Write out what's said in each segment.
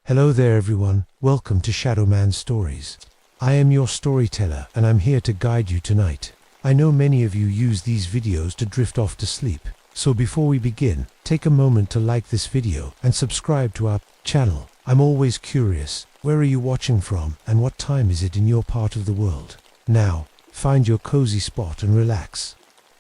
Hello there everyone, welcome to Shadowman Stories. I am your storyteller and I'm here to guide you tonight. I know many of you use these videos to drift off to sleep, so before we begin, take a moment to like this video and subscribe to our channel. I'm always curious, where are you watching from and what time is it in your part of the world? Now, find your cozy spot and relax.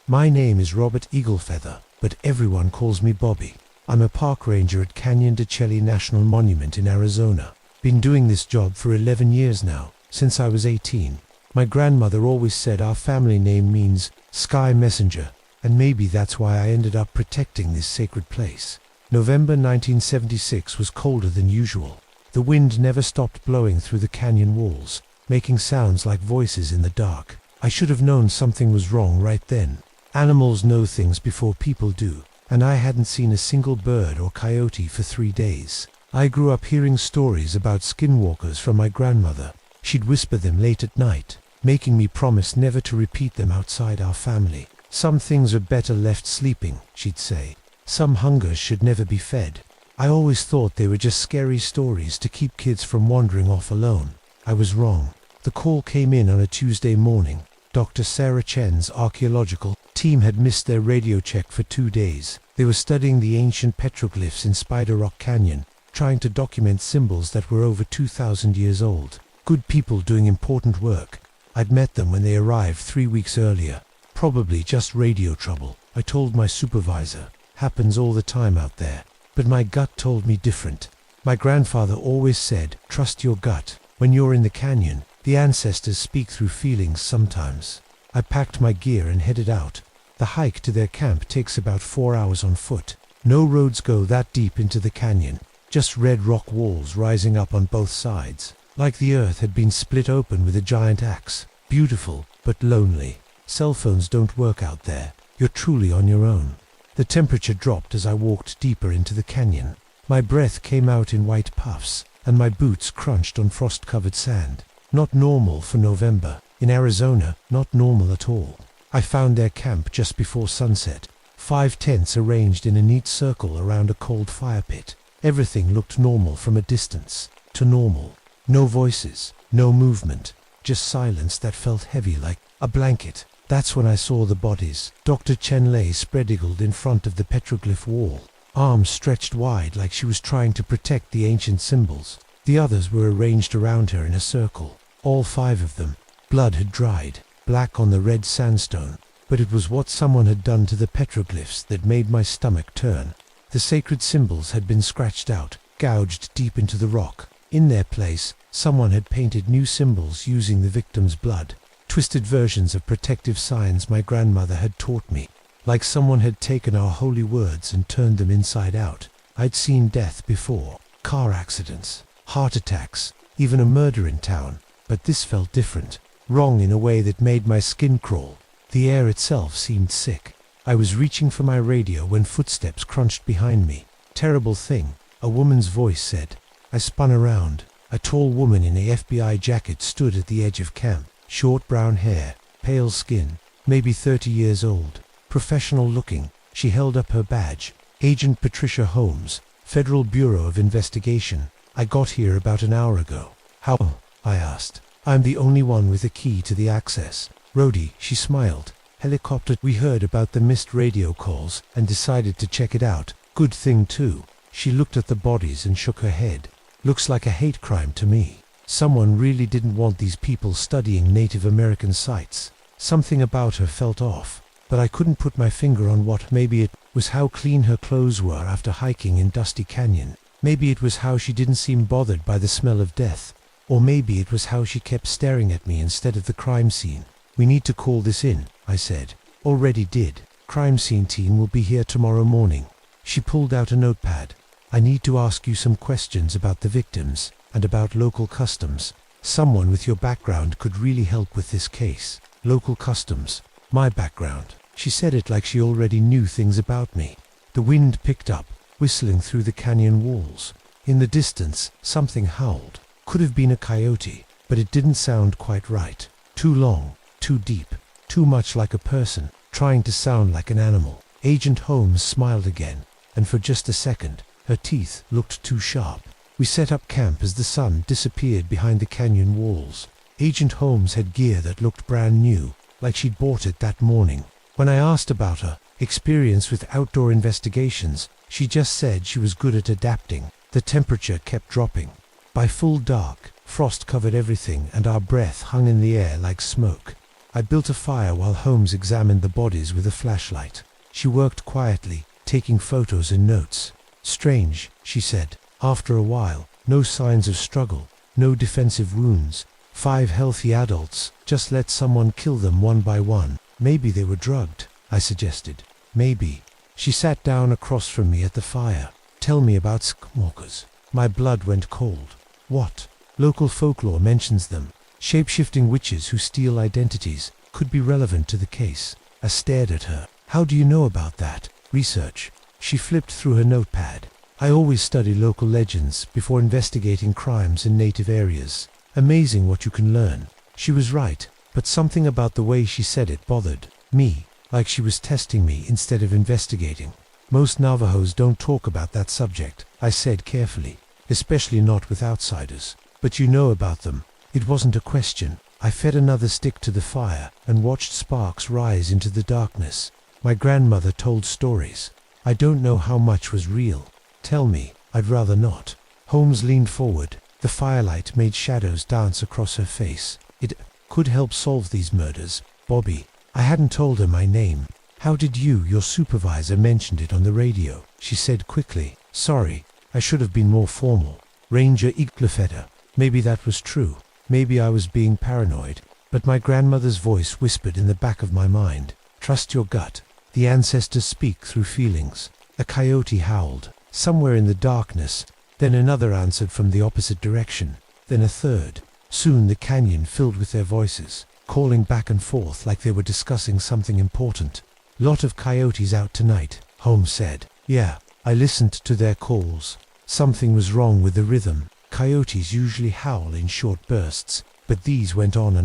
My name is Robert Eaglefeather, but everyone calls me Bobby. I'm a park ranger at Canyon de Chelly National Monument in Arizona. Been doing this job for 11 years now, since I was 18. My grandmother always said our family name means sky messenger, and maybe that's why I ended up protecting this sacred place. November 1976 was colder than usual. The wind never stopped blowing through the canyon walls, making sounds like voices in the dark. I should have known something was wrong right then. Animals know things before people do, and I hadn't seen a single bird or coyote for 3 days. I grew up hearing stories about skinwalkers from my grandmother. She'd whisper them late at night, making me promise never to repeat them outside our family. Some things are better left sleeping, she'd say. Some hungers should never be fed. I always thought they were just scary stories to keep kids from wandering off alone. I was wrong. The call came in on a Tuesday morning. Dr. Sarah Chen's archaeological team had missed their radio check for 2 days. They were studying the ancient petroglyphs in Spider Rock Canyon, trying to document symbols that were over 2,000 years old. Good people doing important work. I'd met them when they arrived 3 weeks earlier. Probably just radio trouble, I told my supervisor. Happens all the time out there. But my gut told me different. My grandfather always said, trust your gut. When you're in the canyon, the ancestors speak through feelings sometimes. I packed my gear and headed out. The hike to their camp takes about 4 hours on foot. No roads go that deep into the canyon, just red rock walls rising up on both sides, like the earth had been split open with a giant axe. Beautiful, but lonely. Cell phones don't work out there. You're truly on your own. The temperature dropped as I walked deeper into the canyon. My breath came out in white puffs, and my boots crunched on frost-covered sand. Not normal for November. In Arizona, not normal at all. I found their camp just before sunset. 5 tents arranged in a neat circle around a cold fire pit. Everything looked normal from a distance. To normal. No voices, no movement, just silence that felt heavy like a blanket. That's when I saw the bodies. Dr. Chen lay spread-eagled in front of the petroglyph wall, arms stretched wide like she was trying to protect the ancient symbols. The others were arranged around her in a circle. All 5 of them. Blood had dried, black on the red sandstone, but it was what someone had done to the petroglyphs that made my stomach turn. The sacred symbols had been scratched out, gouged deep into the rock. In their place, someone had painted new symbols using the victim's blood. Twisted versions of protective signs my grandmother had taught me. Like someone had taken our holy words and turned them inside out. I'd seen death before. Car accidents, heart attacks, even a murder in town. But this felt different. Wrong in a way that made my skin crawl. The air itself seemed sick. I was reaching for my radio when footsteps crunched behind me. Terrible thing, a woman's voice said. I spun around. A tall woman in a FBI jacket stood at the edge of camp. Short brown hair, pale skin, maybe 30 years old. Professional looking. She held up her badge. Agent Patricia Holmes, Federal Bureau of Investigation. I got here about an hour ago. How? I asked. I'm the only one with a key to the access. Rhodey, she smiled. Helicopter. We heard about the missed radio calls and decided to check it out. Good thing too. She looked at the bodies and shook her head. Looks like a hate crime to me. Someone really didn't want these people studying Native American sites. Something about her felt off, but I couldn't put my finger on what. Maybe it was how clean her clothes were after hiking in Dusty Canyon. Maybe it was how she didn't seem bothered by the smell of death. Or maybe it was how she kept staring at me instead of the crime scene. We need to call this in, I said. Already did. Crime scene team will be here tomorrow morning. She pulled out a notepad. I need to ask you some questions about the victims and about local customs. Someone with your background could really help with this case. Local customs. My background. She said it like she already knew things about me. The wind picked up, whistling through the canyon walls. In the distance, something howled. Could have been a coyote, but it didn't sound quite right. Too long, too deep, too much like a person, trying to sound like an animal. Agent Holmes smiled again, and for just a second, her teeth looked too sharp. We set up camp as the sun disappeared behind the canyon walls. Agent Holmes had gear that looked brand new, like she'd bought it that morning. When I asked about her experience with outdoor investigations, she just said she was good at adapting. The temperature kept dropping. By full dark, frost covered everything and our breath hung in the air like smoke. I built a fire while Holmes examined the bodies with a flashlight. She worked quietly, taking photos and notes. Strange, she said. After a while, no signs of struggle, no defensive wounds. 5 healthy adults, just let someone kill them one by one. Maybe they were drugged, I suggested. Maybe. She sat down across from me at the fire. Tell me about skinwalkers. My blood went cold. What? Local folklore mentions them. Shape-shifting witches who steal identities. Could be relevant to the case. I stared at her. How do you know about that? Research. She flipped through her notepad. I always study local legends before investigating crimes in native areas. Amazing what you can learn. She was right, but something about the way she said it bothered me, like she was testing me instead of investigating. Most Navajos don't talk about that subject, I said carefully, especially not with outsiders. But you know about them. It wasn't a question. I fed another stick to the fire and watched sparks rise into the darkness. My grandmother told stories. I don't know how much was real. Tell me. I'd rather not. Holmes leaned forward. The firelight made shadows dance across her face. It could help solve these murders. Bobby. I hadn't told her my name. How did your supervisor mentioned it on the radio? She said quickly. Sorry, I should have been more formal. Ranger Iglefeder. Maybe that was true. Maybe I was being paranoid. But my grandmother's voice whispered in the back of my mind. Trust your gut. The ancestors speak through feelings. A coyote howled. Somewhere in the darkness. Then another answered from the opposite direction. Then a third. Soon the canyon filled with their voices, calling back and forth like they were discussing something important. Lot of coyotes out tonight, Holmes said. Yeah, I listened to their calls. Something was wrong with the rhythm. Coyotes usually howl in short bursts, but these went on,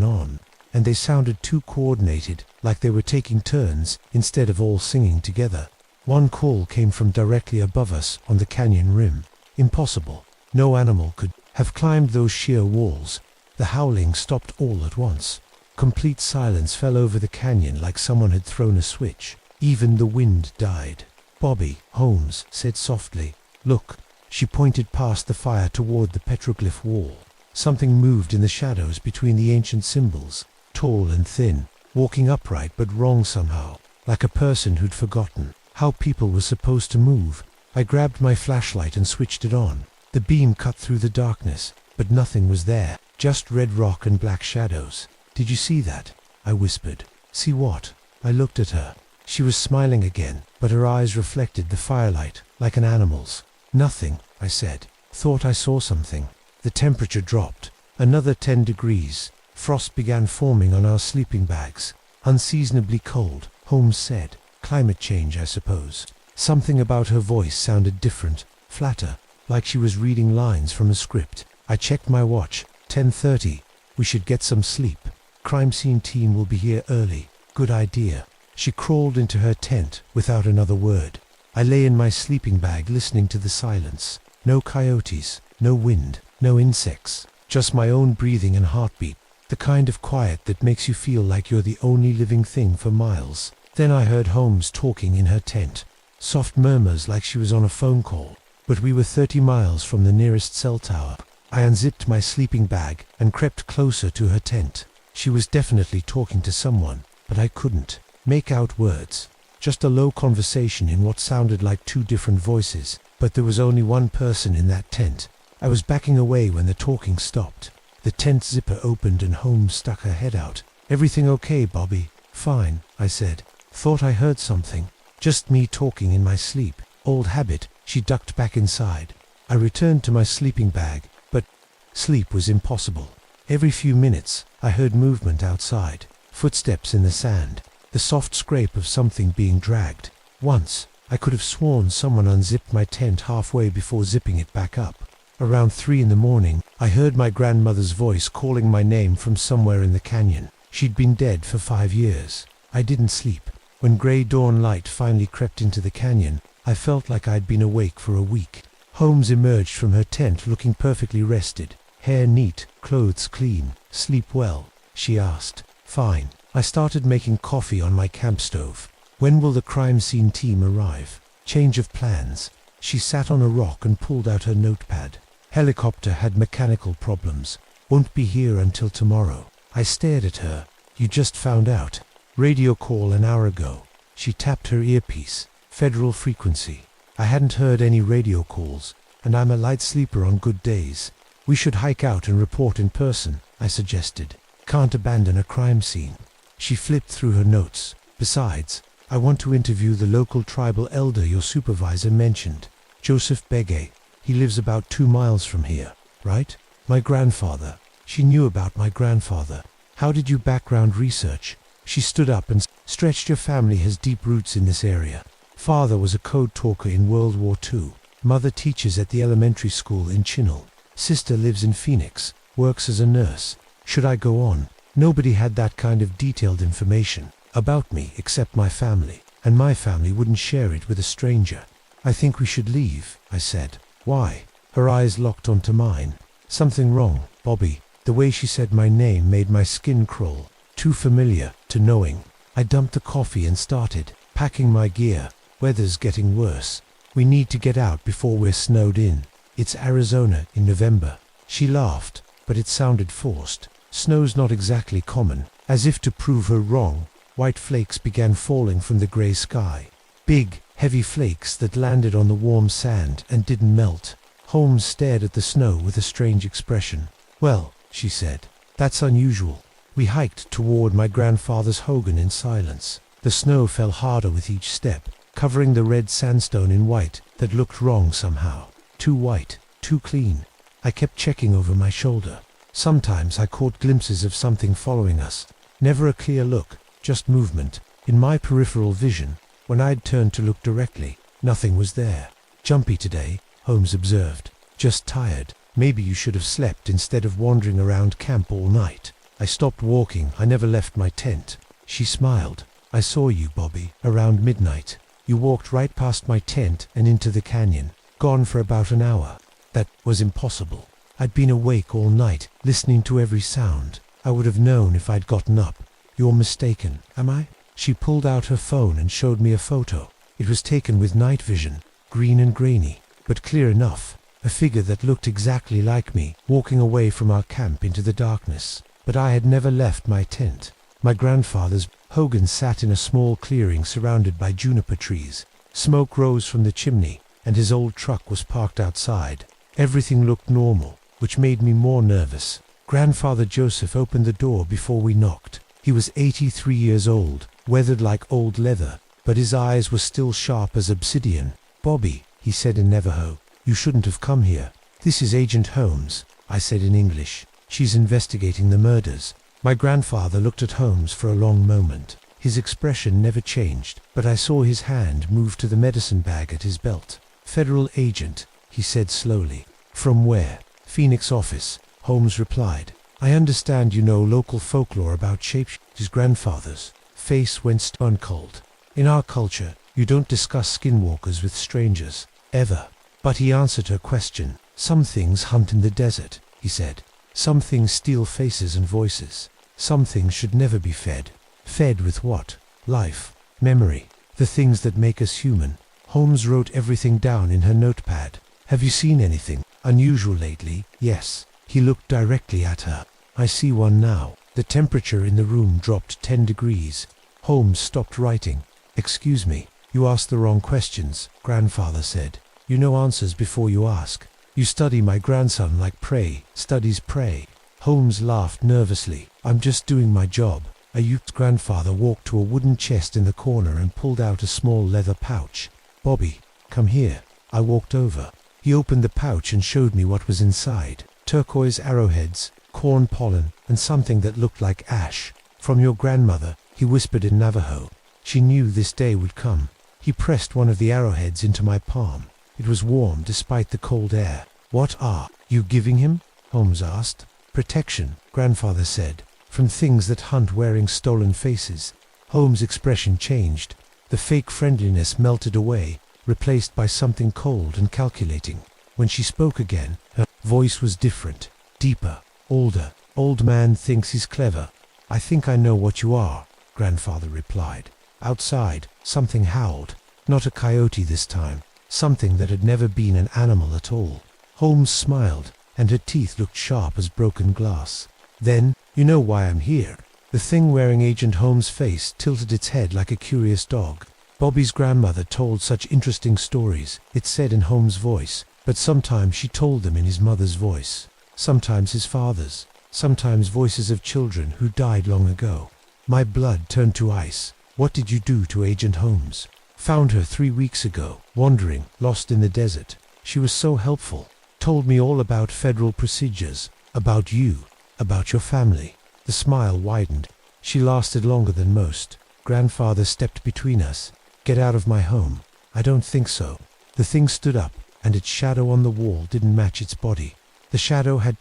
and they sounded too coordinated, like they were taking turns instead of all singing together. One call came from directly above us on the canyon rim. Impossible. No animal could have climbed those sheer walls. The howling stopped all at once. Complete silence fell over the canyon like someone had thrown a switch. Even the wind died. Bobby, Holmes said softly. Look. She pointed past the fire toward the petroglyph wall. Something moved in the shadows between the ancient symbols. Tall and thin, walking upright but wrong somehow, like a person who'd forgotten how people were supposed to move. I grabbed my flashlight and switched it on. The beam cut through the darkness, but nothing was there, just red rock and black shadows. Did you see that? I whispered. See what? I looked at her. She was smiling again, but her eyes reflected the firelight, like an animal's. Nothing, I said. Thought I saw something. The temperature dropped. Another 10 degrees. Frost began forming on our sleeping bags. Unseasonably cold, Holmes said. Climate change, I suppose. Something about her voice sounded different, flatter, like she was reading lines from a script. I checked my watch. 10:30. We should get some sleep. Crime scene team will be here early. Good idea. She crawled into her tent without another word. I lay in my sleeping bag listening to the silence. No coyotes, no wind, no insects. Just my own breathing and heartbeat. The kind of quiet that makes you feel like you're the only living thing for miles. Then I heard Holmes talking in her tent. Soft murmurs like she was on a phone call. But we were 30 miles from the nearest cell tower. I unzipped my sleeping bag and crept closer to her tent. She was definitely talking to someone, but I couldn't make out words. Just a low conversation in what sounded like 2 different voices, but there was only one person in that tent. I was backing away when the talking stopped. The tent zipper opened and Holmes stuck her head out. Everything okay, Bobby? Fine, I said. Thought I heard something. Just me talking in my sleep. Old habit. She ducked back inside. I returned to my sleeping bag, but sleep was impossible. Every few minutes, I heard movement outside. Footsteps in the sand. The soft scrape of something being dragged. Once, I could have sworn someone unzipped my tent halfway before zipping it back up. Around 3 in the morning, I heard my grandmother's voice calling my name from somewhere in the canyon. She'd been dead for 5 years. I didn't sleep. When gray dawn light finally crept into the canyon, I felt like I'd been awake for a week. Holmes emerged from her tent looking perfectly rested. Hair neat, clothes clean. Sleep well? She asked. Fine. I started making coffee on my camp stove. When will the crime scene team arrive? Change of plans. She sat on a rock and pulled out her notepad. Helicopter had mechanical problems. Won't be here until tomorrow. I stared at her. You just found out. Radio call an hour ago. She tapped her earpiece. Federal frequency. I hadn't heard any radio calls, and I'm a light sleeper on good days. We should hike out and report in person, I suggested. Can't abandon a crime scene. She flipped through her notes. Besides, I want to interview the local tribal elder your supervisor mentioned. Joseph Begay. He lives about 2 miles from here, right? My grandfather. She knew about my grandfather. How did you background research? She stood up and stretched. Your family has deep roots in this area. Father was a code talker in World War II. Mother teaches at the elementary school in Chinle. Sister lives in Phoenix, works as a nurse. Should I go on? Nobody had that kind of detailed information about me except my family, and my family wouldn't share it with a stranger. I think we should leave, I said. Why? Her eyes locked onto mine. Something wrong, Bobby. The way she said my name made my skin crawl. Too familiar to knowing. I dumped the coffee and started packing my gear. Weather's getting worse. We need to get out before we're snowed in. It's Arizona in November. She laughed, but it sounded forced. Snow's not exactly common. As if to prove her wrong, white flakes began falling from the gray sky. Big, heavy flakes that landed on the warm sand and didn't melt. Holmes stared at the snow with a strange expression. Well, she said, that's unusual. We hiked toward my grandfather's hogan in silence. The snow fell harder with each step, covering the red sandstone in white that looked wrong somehow. Too white, too clean. I kept checking over my shoulder. Sometimes I caught glimpses of something following us. Never a clear look, just movement. In my peripheral vision, when I'd turned to look directly, nothing was there. Jumpy today, Holmes observed. Just tired. Maybe you should have slept instead of wandering around camp all night. I stopped walking. I never left my tent. She smiled. I saw you, Bobby, around midnight. You walked right past my tent and into the canyon. Gone for about an hour. That was impossible. I'd been awake all night, listening to every sound. I would have known if I'd gotten up. You're mistaken, am I? She pulled out her phone and showed me a photo. It was taken with night vision, green and grainy, but clear enough. A figure that looked exactly like me, walking away from our camp into the darkness. But I had never left my tent. My grandfather's hogan sat in a small clearing surrounded by juniper trees. Smoke rose from the chimney, and his old truck was parked outside. Everything looked normal, which made me more nervous. Grandfather Joseph opened the door before we knocked. He was 83 years old, weathered like old leather, but his eyes were still sharp as obsidian. Bobby, he said in Navajo, you shouldn't have come here. This is Agent Holmes, I said in English. She's investigating the murders. My grandfather looked at Holmes for a long moment. His expression never changed, but I saw his hand move to the medicine bag at his belt. Federal agent, he said slowly. From where? Phoenix office, Holmes replied. I understand you know local folklore about shapeshifters. His grandfather's face went stone cold. In our culture, you don't discuss skinwalkers with strangers, ever. But he answered her question. Some things hunt in the desert, he said. Some things steal faces and voices. Some things should never be fed. Fed with what? Life, memory, the things that make us human. Holmes wrote everything down in her notepad. Have you seen anything unusual lately? Yes. He looked directly at her. I see one now. The temperature in the room dropped 10 degrees. Holmes stopped writing. Excuse me, you asked the wrong questions, grandfather said. You know answers before you ask. You study my grandson like prey studies prey. Holmes laughed nervously. I'm just doing my job. A youth's grandfather walked to a wooden chest in the corner and pulled out a small leather pouch. Bobby, come here. I walked over. He opened the pouch and showed me what was inside. Turquoise arrowheads, corn pollen, and something that looked like ash. From your grandmother, he whispered in Navajo. She knew this day would come. He pressed one of the arrowheads into my palm. It was warm despite the cold air. What are you giving him? Holmes asked. Protection, grandfather said, from things that hunt wearing stolen faces. Holmes' expression changed. The fake friendliness melted away, replaced by something cold and calculating. When she spoke again, her voice was different, deeper, older. Old man thinks he's clever. I think I know what you are, grandfather replied. Outside, something howled. Not a coyote this time. Something that had never been an animal at all. Holmes smiled, and her teeth looked sharp as broken glass. Then, you know why I'm here. The thing wearing Agent Holmes' face tilted its head like a curious dog. Bobby's grandmother told such interesting stories, it said in Holmes' voice, but sometimes she told them in his mother's voice. Sometimes his father's. Sometimes voices of children who died long ago. My blood turned to ice. What did you do to Agent Holmes? Found her 3 weeks ago, wandering, lost in the desert. She was so helpful. Told me all about federal procedures, about you, about your family. The smile widened. She lasted longer than most. Grandfather stepped between us. Get out of my home. I don't think so. The thing stood up, and its shadow on the wall didn't match its body. The shadow had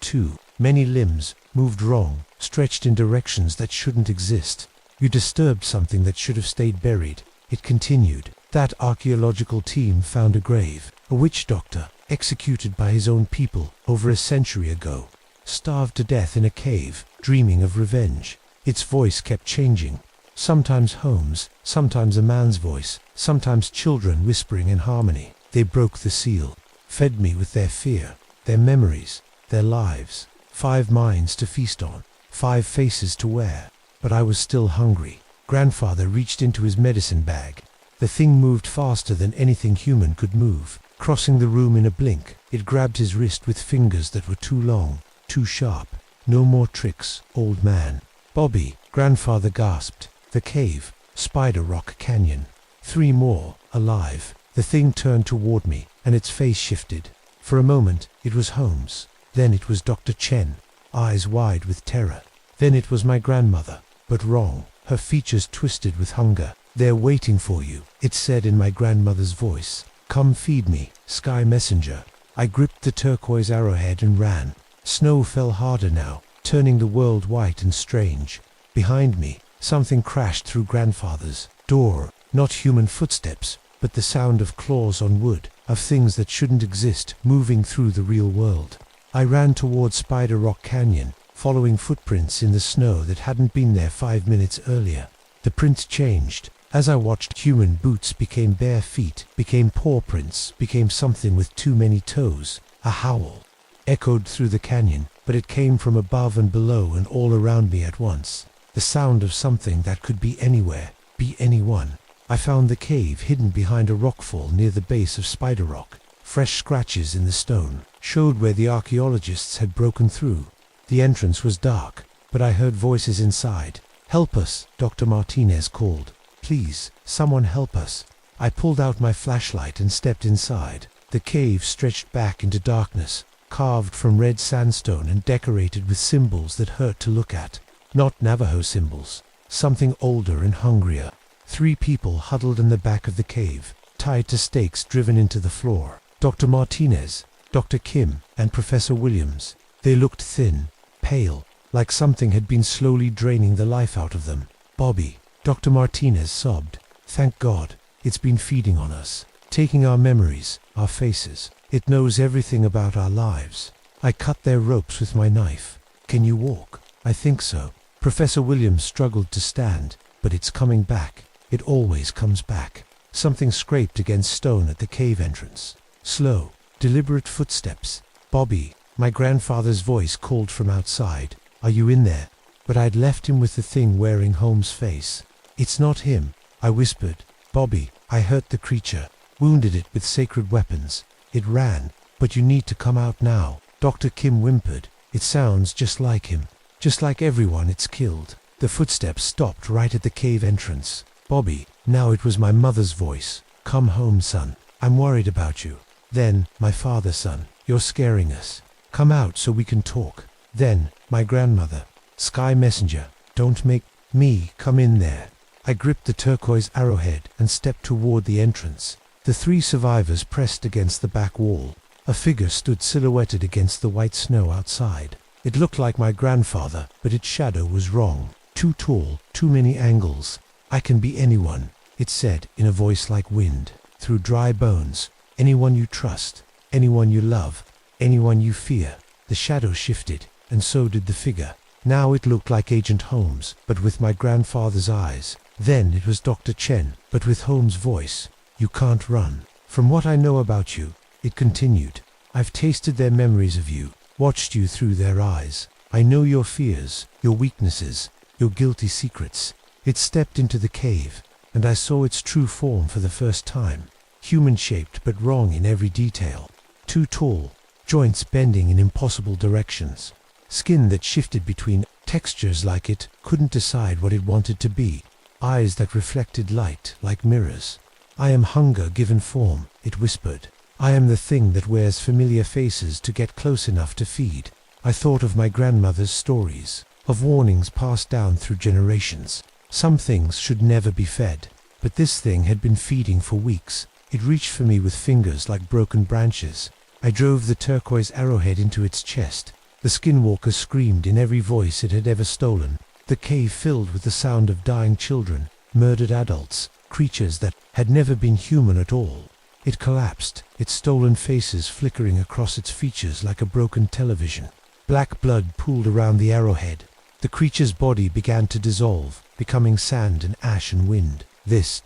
many limbs, moved wrong, stretched in directions that shouldn't exist. You disturbed something that should have stayed buried. It continued. That archaeological team found a grave. A witch doctor, executed by his own people over a century ago. Starved to death in a cave, dreaming of revenge. Its voice kept changing. Sometimes Holmes, sometimes a man's voice, sometimes children whispering in harmony. They broke the seal, fed me with their fear, their memories, their lives. 5 minds to feast on, 5 faces to wear. But I was still hungry. Grandfather reached into his medicine bag. The thing moved faster than anything human could move. Crossing the room in a blink, it grabbed his wrist with fingers that were too long, too sharp. No more tricks, old man. Bobby, grandfather gasped. The cave, Spider Rock Canyon. 3 more, alive. The thing turned toward me, and its face shifted. For a moment, it was Holmes. Then it was Dr. Chen, eyes wide with terror. Then it was my grandmother, but wrong, her features twisted with hunger. They're waiting for you, it said in my grandmother's voice. Come feed me, Sky Messenger. I gripped the turquoise arrowhead and ran. Snow fell harder now, turning the world white and strange. Behind me, something crashed through grandfather's door. Not human footsteps, but the sound of claws on wood, of things that shouldn't exist moving through the real world. I ran toward Spider Rock Canyon, following footprints in the snow that hadn't been there 5 minutes earlier. The prints changed. As I watched, human boots became bare feet, became paw prints, became something with too many toes. A howl echoed through the canyon, but it came from above and below and all around me at once. The sound of something that could be anywhere, be anyone. I found the cave hidden behind a rockfall near the base of Spider Rock. Fresh scratches in the stone showed where the archaeologists had broken through. The entrance was dark, but I heard voices inside. Help us, Dr. Martinez called. Please, someone help us. I pulled out my flashlight and stepped inside. The cave stretched back into darkness, carved from red sandstone and decorated with symbols that hurt to look at. Not Navajo symbols, something older and hungrier. 3 people huddled in the back of the cave, tied to stakes driven into the floor. Dr. Martinez, Dr. Kim, and Professor Williams. They looked thin, pale, like something had been slowly draining the life out of them. Bobby, Dr. Martinez sobbed. Thank God, it's been feeding on us, taking our memories, our faces. It knows everything about our lives. I cut their ropes with my knife. Can you walk? I think so. Professor Williams struggled to stand, but it's coming back. It always comes back. Something scraped against stone at the cave entrance. Slow, deliberate footsteps. Bobby, my grandfather's voice called from outside. Are you in there? But I'd left him with the thing wearing Holmes' face. It's not him, I whispered. Bobby, I hurt the creature, wounded it with sacred weapons. It ran, but you need to come out now. Dr. Kim whimpered. It sounds just like him, just like everyone it's killed. The footsteps stopped right at the cave entrance. Bobby, now it was my mother's voice. Come home, son. I'm worried about you. Then, my father, son, you're scaring us. Come out so we can talk. Then, my grandmother. Sky Messenger, don't make me come in there. I gripped the turquoise arrowhead and stepped toward the entrance. The 3 survivors pressed against the back wall. A figure stood silhouetted against the white snow outside. It looked like my grandfather, but its shadow was wrong. Too tall, too many angles. I can be anyone, it said in a voice like wind. Through dry bones. Anyone you trust. anyone you love, anyone you fear. The shadow shifted, and so did the figure. Now it looked like Agent Holmes, but with my grandfather's eyes. Then it was Dr. Chen, but with Holmes' voice. You can't run. From what I know about you, it continued, I've tasted their memories of you, watched you through their eyes. I know your fears, your weaknesses, your guilty secrets. It stepped into the cave, and I saw its true form for the first time. Human-shaped but wrong in every detail. Too tall, joints bending in impossible directions. Skin that shifted between textures like it couldn't decide what it wanted to be. Eyes that reflected light like mirrors. I am hunger given form, it whispered. I am the thing that wears familiar faces to get close enough to feed. I thought of my grandmother's stories, of warnings passed down through generations. Some things should never be fed, but this thing had been feeding for weeks. It reached for me with fingers like broken branches. I drove the turquoise arrowhead into its chest. The skinwalker screamed in every voice it had ever stolen. The cave filled with the sound of dying children, murdered adults, creatures that had never been human at all. It collapsed, its stolen faces flickering across its features like a broken television. Black blood pooled around the arrowhead. The creature's body began to dissolve, becoming sand and ash and wind. This ...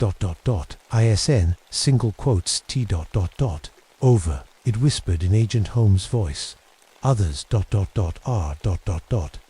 ISN, single quotes T ... over, it whispered in Agent Holmes' voice. Others ... R ...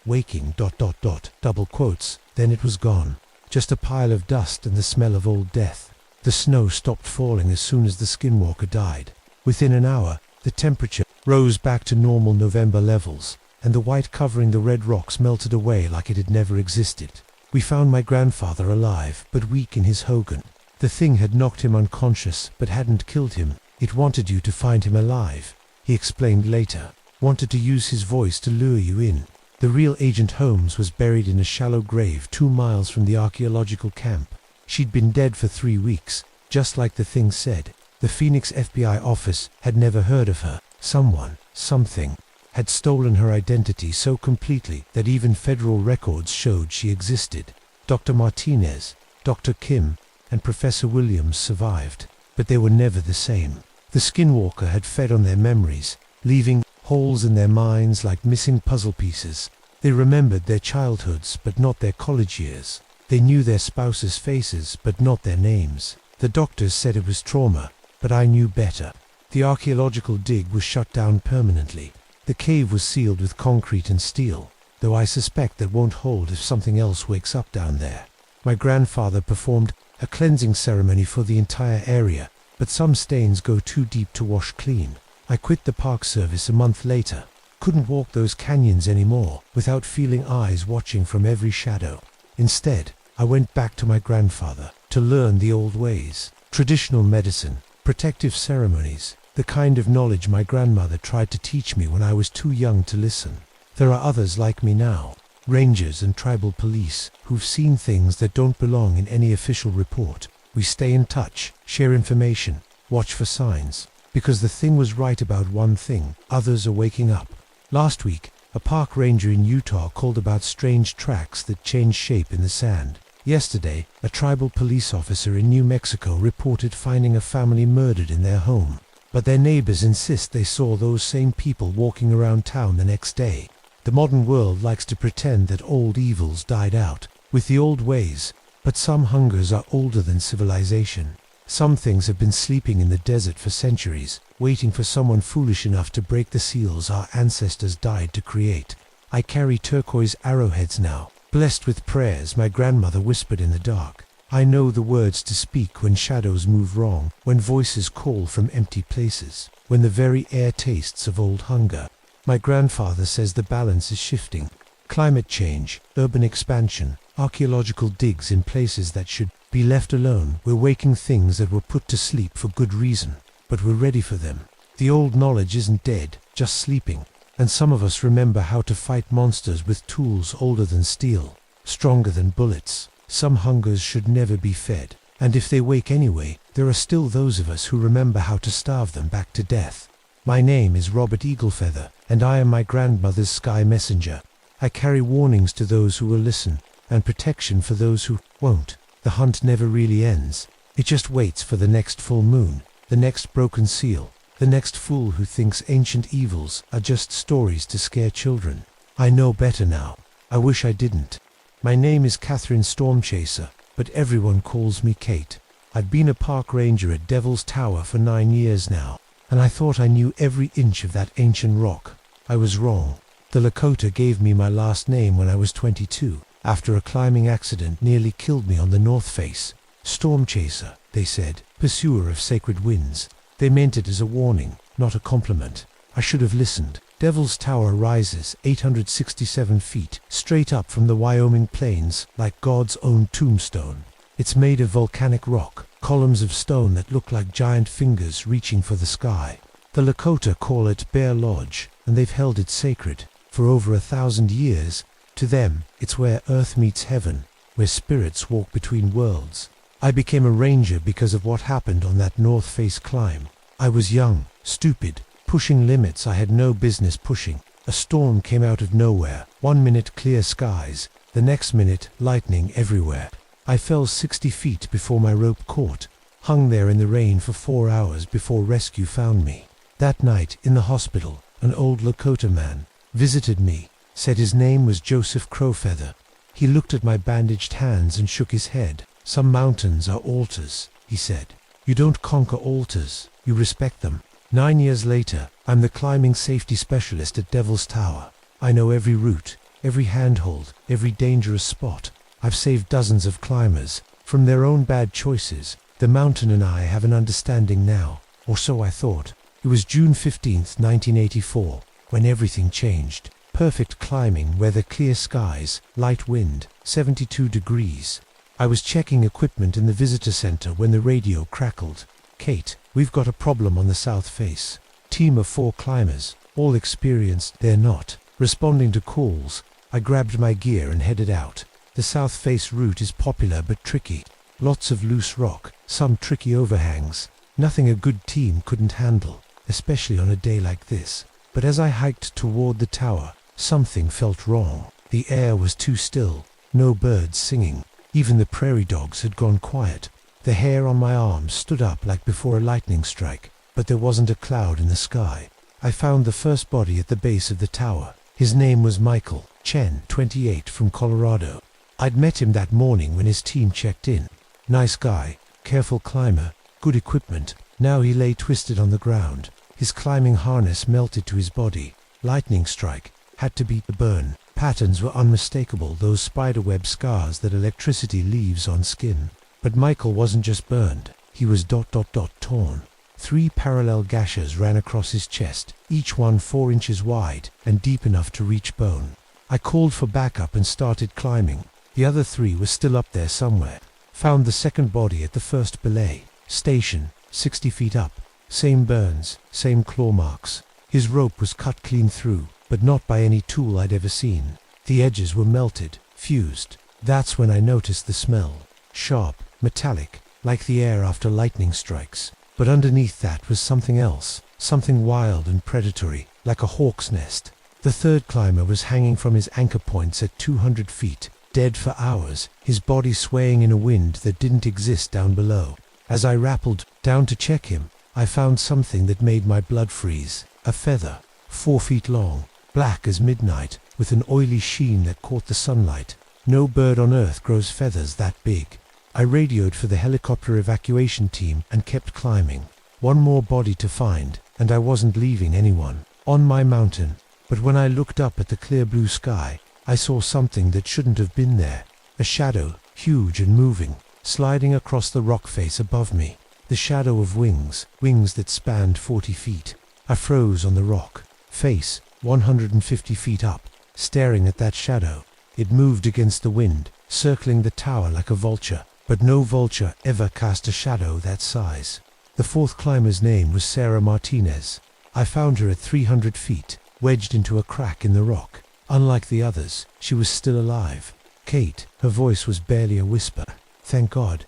waking ... double quotes, then it was gone. Just a pile of dust and the smell of old death. The snow stopped falling as soon as the skinwalker died. Within an hour, the temperature rose back to normal November levels, and the white covering the red rocks melted away like it had never existed. We found my grandfather alive, but weak in his hogan. The thing had knocked him unconscious, but hadn't killed him. It wanted you to find him alive, he explained later. Wanted to use his voice to lure you in. The real Agent Holmes was buried in a shallow grave 2 miles from the archaeological camp. She'd been dead for 3 weeks, just like the thing said. The Phoenix FBI office had never heard of her. Someone, something, had stolen her identity so completely that even federal records showed she existed. Dr. Martinez, Dr. Kim, and Professor Williams survived, but they were never the same. The skinwalker had fed on their memories, leaving holes in their minds like missing puzzle pieces. They remembered their childhoods, but not their college years. They knew their spouses' faces, but not their names. The doctors said it was trauma, but I knew better. The archaeological dig was shut down permanently. The cave was sealed with concrete and steel, though I suspect that won't hold if something else wakes up down there. My grandfather performed a cleansing ceremony for the entire area, but some stains go too deep to wash clean. I quit the Park Service a month later. Couldn't walk those canyons anymore without feeling eyes watching from every shadow. Instead, I went back to my grandfather to learn the old ways. Traditional medicine, protective ceremonies, the kind of knowledge my grandmother tried to teach me when I was too young to listen. There are others like me now, rangers and tribal police, who've seen things that don't belong in any official report. We stay in touch, share information, watch for signs. Because the thing was right about one thing, others are waking up. Last week, a park ranger in Utah called about strange tracks that changed shape in the sand. Yesterday, a tribal police officer in New Mexico reported finding a family murdered in their home. But their neighbors insist they saw those same people walking around town the next day. The modern world likes to pretend that old evils died out with the old ways, but some hungers are older than civilization. Some things have been sleeping in the desert for centuries, waiting for someone foolish enough to break the seals our ancestors died to create. I carry turquoise arrowheads now, blessed with prayers my grandmother whispered in the dark. I know the words to speak when shadows move wrong, when voices call from empty places, when the very air tastes of old hunger. My grandfather says the balance is shifting. Climate change, urban expansion, archaeological digs in places that should be left alone. We're waking things that were put to sleep for good reason, but we're ready for them. The old knowledge isn't dead, just sleeping. And some of us remember how to fight monsters with tools older than steel, stronger than bullets. Some hungers should never be fed, and if they wake anyway, there are still those of us who remember how to starve them back to death. My name is Robert Eaglefeather, and I am my grandmother's sky messenger. I carry warnings to those who will listen, and protection for those who won't. The hunt never really ends. It just waits for the next full moon, the next broken seal, The next fool who thinks ancient evils are just stories to scare children. I know better now. I wish I didn't. My name is Catherine Stormchaser, but everyone calls me Kate. I've been a park ranger at Devil's Tower for 9 years now, and I thought I knew every inch of that ancient rock. I was wrong. The Lakota gave me my last name when I was 22, after a climbing accident nearly killed me on the north face. Stormchaser, they said, pursuer of sacred winds. They meant it as a warning, not a compliment. I should have listened. Devil's Tower rises 867 feet, straight up from the Wyoming plains, like God's own tombstone. It's made of volcanic rock, columns of stone that look like giant fingers reaching for the sky. The Lakota call it Bear Lodge, and they've held it sacred for over 1,000 years. To them, it's where earth meets heaven, where spirits walk between worlds. I became a ranger because of what happened on that north face climb. I was young, stupid, pushing limits I had no business pushing. A storm came out of nowhere. 1 minute clear skies, the next minute lightning everywhere. I fell 60 feet before my rope caught, hung there in the rain for 4 hours before rescue found me. That night, in the hospital, an old Lakota man visited me, said his name was Joseph Crowfeather. He looked at my bandaged hands and shook his head. Some mountains are altars, he said. You don't conquer altars, you respect them. 9 years later, I'm the climbing safety specialist at Devil's Tower. I know every route, every handhold, every dangerous spot. I've saved dozens of climbers from their own bad choices. The mountain and I have an understanding now, or so I thought. It was June 15th, 1984, when everything changed. Perfect climbing, weather, clear skies, light wind, 72 degrees. I was checking equipment in the visitor center when the radio crackled. Kate, we've got a problem on the south face. Team of 4 climbers, all experienced. They're not responding to calls. I grabbed my gear and headed out. The south face route is popular but tricky. Lots of loose rock, some tricky overhangs. Nothing a good team couldn't handle, especially on a day like this. But as I hiked toward the tower, something felt wrong. The air was too still, no birds singing. Even the prairie dogs had gone quiet. The hair on my arms stood up like before a lightning strike, but there wasn't a cloud in the sky. I found the first body at the base of the tower. His name was Michael Chen, 28, from Colorado. I'd met him that morning when his team checked in. Nice guy, careful climber, good equipment. Now he lay twisted on the ground. His climbing harness melted to his body. Lightning strike. Had to beat the burn. Patterns were unmistakable, those spiderweb scars that electricity leaves on skin. But Michael wasn't just burned. He was torn. 3 parallel gashes ran across his chest, each one 4 inches wide and deep enough to reach bone. I called for backup and started climbing. The other 3 were still up there somewhere. Found the second body at the first belay station, 60 feet up. Same burns, same claw marks. His rope was cut clean through, but not by any tool I'd ever seen. The edges were melted, fused. That's when I noticed the smell. Sharp, metallic, like the air after lightning strikes. But underneath that was something else, something wild and predatory, like a hawk's nest. The third climber was hanging from his anchor points at 200 feet, dead for hours, his body swaying in a wind that didn't exist down below. As I rappelled down to check him, I found something that made my blood freeze. A feather, 4 feet long, black as midnight, with an oily sheen that caught the sunlight. No bird on earth grows feathers that big. I radioed for the helicopter evacuation team and kept climbing. One more body to find, and I wasn't leaving anyone on my mountain. But when I looked up at the clear blue sky, I saw something that shouldn't have been there. A shadow, huge and moving, sliding across the rock face above me. The shadow of wings that spanned 40 feet. I froze on the rock, face 150 feet up, staring at that shadow. It moved against the wind, circling the tower like a vulture, but no vulture ever cast a shadow that size. The fourth climber's name was Sarah Martinez. I found her at 300 feet, wedged into a crack in the rock. Unlike the others, she was still alive. Kate, her voice was barely a whisper. Thank God.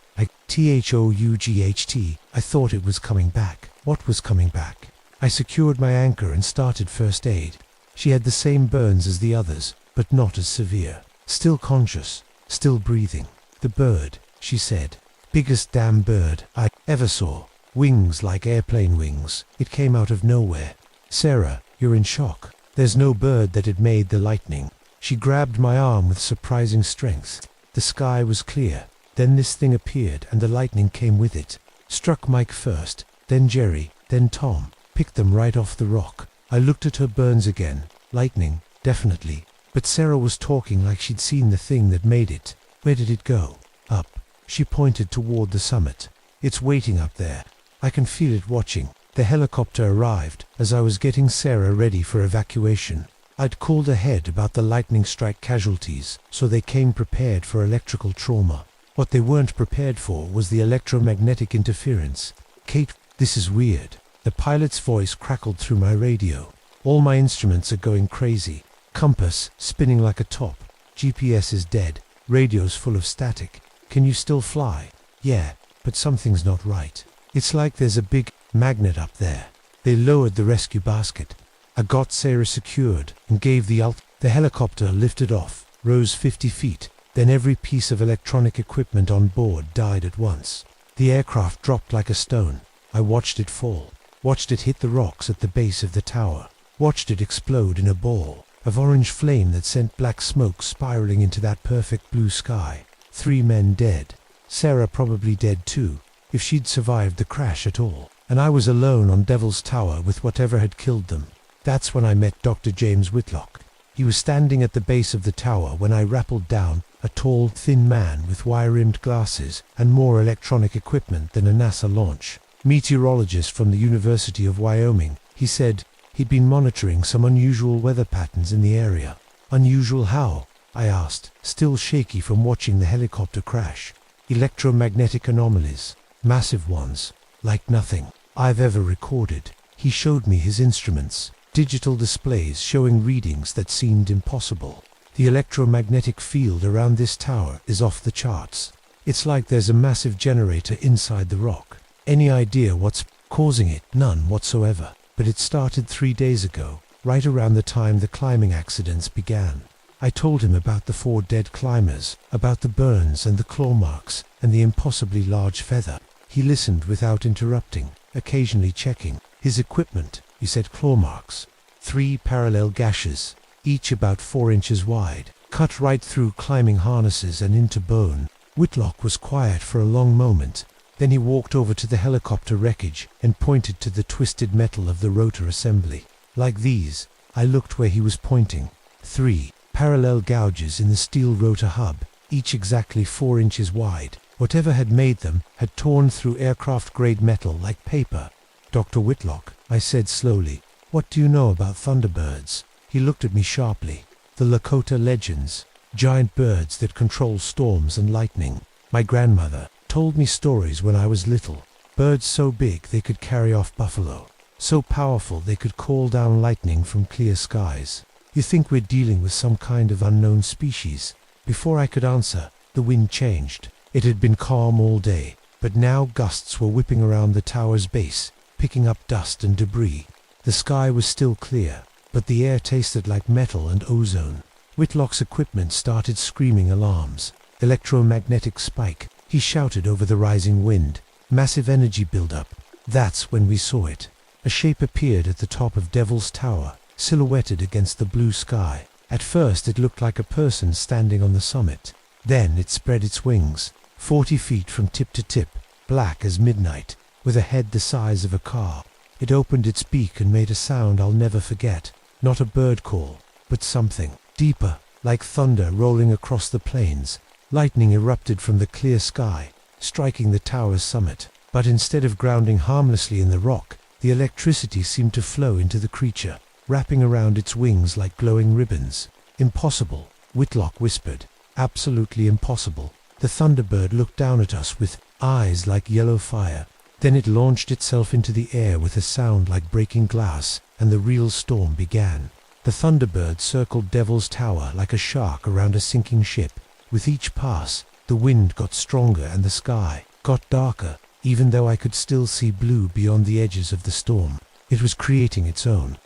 THOUGHT. I thought it was coming back. What was coming back? I secured my anchor and started first aid. She had the same burns as the others, but not as severe. Still conscious, still breathing. The bird, she said. Biggest damn bird I ever saw. Wings like airplane wings. It came out of nowhere. Sarah, you're in shock. There's no bird that had made the lightning. She grabbed my arm with surprising strength. The sky was clear. Then this thing appeared and the lightning came with it. Struck Mike first, then Jerry, then Tom. Picked them right off the rock. I looked at her burns again. Lightning, definitely. But Sarah was talking like she'd seen the thing that made it. Where did it go? Up. She pointed toward the summit. It's waiting up there. I can feel it watching. The helicopter arrived as I was getting Sarah ready for evacuation. I'd called ahead about the lightning strike casualties, so they came prepared for electrical trauma. What they weren't prepared for was the electromagnetic interference. Kate, this is weird. The pilot's voice crackled through my radio. All my instruments are going crazy. Compass spinning like a top. GPS is dead. Radio's full of static. Can you still fly? Yeah, but something's not right. It's like there's a big magnet up there. They lowered the rescue basket. I got Sarah secured and gave the helicopter lifted off, rose 50 feet. Then every piece of electronic equipment on board died at once. The aircraft dropped like a stone. I watched it fall. Watched it hit the rocks at the base of the tower. Watched it explode in a ball of orange flame that sent black smoke spiraling into that perfect blue sky. 3 men dead. Sarah probably dead too, if she'd survived the crash at all. And I was alone on Devil's Tower with whatever had killed them. That's when I met Dr. James Whitlock. He was standing at the base of the tower when I rappelled down, a tall, thin man with wire-rimmed glasses and more electronic equipment than a NASA launch. Meteorologist from the University of Wyoming, he said. He'd been monitoring some unusual weather patterns in the area. Unusual how? I asked, still shaky from watching the helicopter crash. Electromagnetic anomalies. Massive ones. Like nothing I've ever recorded. He showed me his instruments. Digital displays showing readings that seemed impossible. The electromagnetic field around this tower is off the charts. It's like there's a massive generator inside the rock. Any idea what's causing it? None whatsoever. But it started 3 days ago, right around the time the climbing accidents began. I told him about the 4 dead climbers, about the burns and the claw marks, and the impossibly large feather. He listened without interrupting, occasionally checking his equipment. He said claw marks. 3 parallel gashes, each about 4 inches wide, cut right through climbing harnesses and into bone. Whitlock was quiet for a long moment. Then he walked over to the helicopter wreckage and pointed to the twisted metal of the rotor assembly. Like these, I looked where he was pointing. 3 parallel gouges in the steel rotor hub, each exactly 4 inches wide. Whatever had made them had torn through aircraft-grade metal like paper. Dr. Whitlock, I said slowly, what do you know about thunderbirds? He looked at me sharply. The Lakota legends, giant birds that control storms and lightning. My grandmother told me stories when I was little. Birds so big they could carry off buffalo. So powerful they could call down lightning from clear skies. You think we're dealing with some kind of unknown species? Before I could answer, the wind changed. It had been calm all day, but now gusts were whipping around the tower's base, picking up dust and debris. The sky was still clear, but the air tasted like metal and ozone. Whitlock's equipment started screaming alarms. Electromagnetic spike, he shouted over the rising wind. Massive energy buildup. That's when we saw it. A shape appeared at the top of Devil's Tower, silhouetted against the blue sky. At first it looked like a person standing on the summit. Then it spread its wings, 40 feet from tip to tip, black as midnight, with a head the size of a car. It opened its beak and made a sound I'll never forget. Not a bird call, but something deeper, like thunder rolling across the plains. Lightning erupted from the clear sky, striking the tower's summit. But instead of grounding harmlessly in the rock, the electricity seemed to flow into the creature, wrapping around its wings like glowing ribbons. Impossible, Whitlock whispered. Absolutely impossible. The thunderbird looked down at us with eyes like yellow fire. Then it launched itself into the air with a sound like breaking glass, and the real storm began. The thunderbird circled Devil's Tower like a shark around a sinking ship. With each pass, the wind got stronger and the sky got darker, even though I could still see blue beyond the edges of the storm. It was creating its own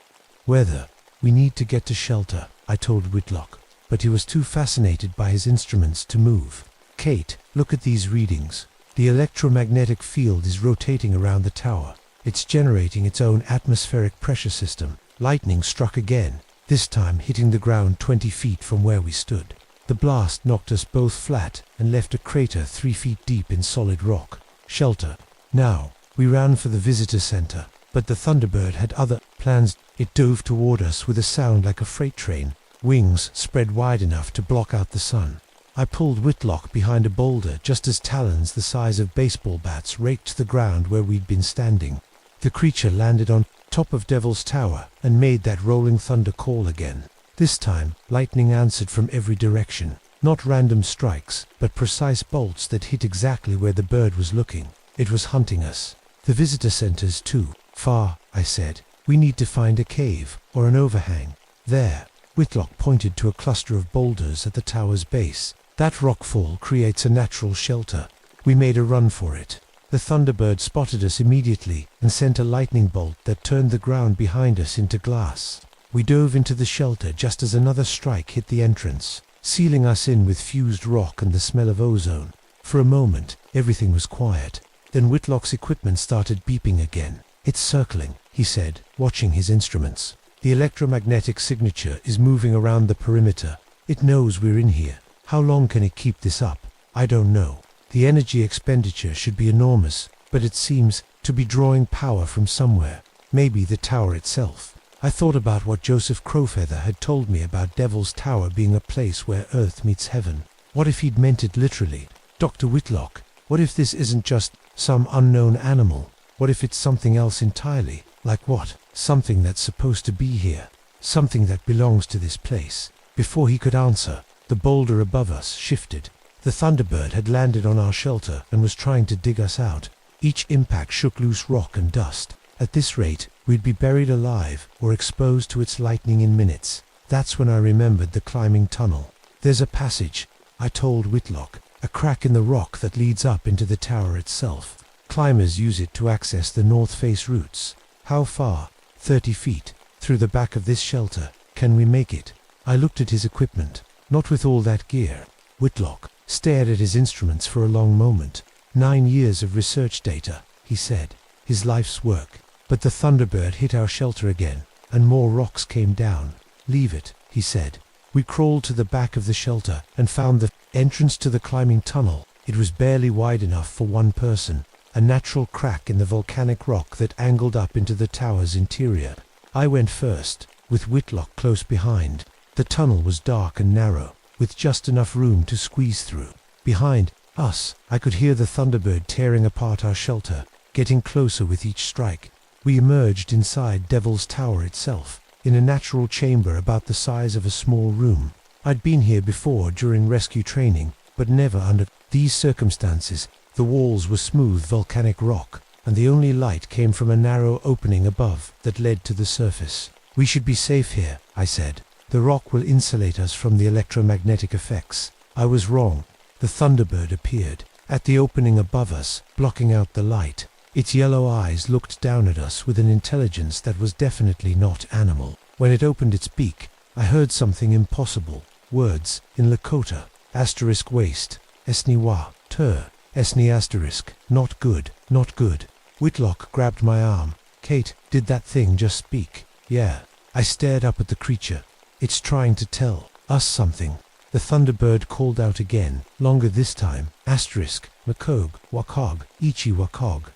weather. We need to get to shelter, I told Whitlock, but he was too fascinated by his instruments to move. Kate, look at these readings. The electromagnetic field is rotating around the tower. It's generating its own atmospheric pressure system. Lightning struck again, this time hitting the ground 20 feet from where we stood. The blast knocked us both flat and left a crater 3 feet deep in solid rock. Shelter. Now, we ran for the visitor center, but the Thunderbird had other plans. It dove toward us with a sound like a freight train, wings spread wide enough to block out the sun. I pulled Whitlock behind a boulder just as talons the size of baseball bats raked the ground where we'd been standing. The creature landed on top of Devil's Tower and made that rolling thunder call again. This time, lightning answered from every direction. Not random strikes, but precise bolts that hit exactly where the bird was looking. It was hunting us. The visitor center's too far, I said. We need to find a cave or an overhang. There. Whitlock pointed to a cluster of boulders at the tower's base. That rockfall creates a natural shelter. We made a run for it. The Thunderbird spotted us immediately and sent a lightning bolt that turned the ground behind us into glass. We dove into the shelter just as another strike hit the entrance, sealing us in with fused rock and the smell of ozone. For a moment, everything was quiet. Then Whitlock's equipment started beeping again. "It's circling," he said, watching his instruments. "The electromagnetic signature is moving around the perimeter. It knows we're in here. How long can it keep this up? I don't know. The energy expenditure should be enormous, but it seems to be drawing power from somewhere. Maybe the tower itself." I thought about what Joseph Crowfeather had told me about Devil's Tower being a place where Earth meets heaven. What if he'd meant it literally? Dr. Whitlock, what if this isn't just some unknown animal? What if it's something else entirely? Like what? Something that's supposed to be here. Something that belongs to this place. Before he could answer, the boulder above us shifted. The Thunderbird had landed on our shelter and was trying to dig us out. Each impact shook loose rock and dust. At this rate, we'd be buried alive or exposed to its lightning in minutes. That's when I remembered the climbing tunnel. "There's a passage," I told Whitlock, "a crack in the rock that leads up into the tower itself. Climbers use it to access the north face routes." "How far?" 30 feet. "Through the back of this shelter. Can we make it?" I looked at his equipment. "Not with all that gear." Whitlock stared at his instruments for a long moment. 9 years of research data, he said. His life's work. But the Thunderbird hit our shelter again, and more rocks came down. "Leave it," he said. We crawled to the back of the shelter and found the entrance to the climbing tunnel. It was barely wide enough for one person, a natural crack in the volcanic rock that angled up into the tower's interior. I went first, with Whitlock close behind. The tunnel was dark and narrow, with just enough room to squeeze through. Behind us, I could hear the Thunderbird tearing apart our shelter, getting closer with each strike. We emerged inside Devil's Tower itself, in a natural chamber about the size of a small room. I'd been here before during rescue training, but never under these circumstances. The walls were smooth volcanic rock, and the only light came from a narrow opening above that led to the surface. "We should be safe here," I said. "The rock will insulate us from the electromagnetic effects." I was wrong. The Thunderbird appeared at the opening above us, blocking out the light. Its yellow eyes looked down at us with an intelligence that was definitely not animal. When it opened its beak, I heard something impossible. Words in Lakota. *waste. Esniwa. Tur. Esni*. Not good. Not good. Whitlock grabbed my arm. "Kate, did that thing just speak?" "Yeah." I stared up at the creature. "It's trying to tell us something." The Thunderbird called out again, longer this time. *Makog. Wakog. Ichi Wakog.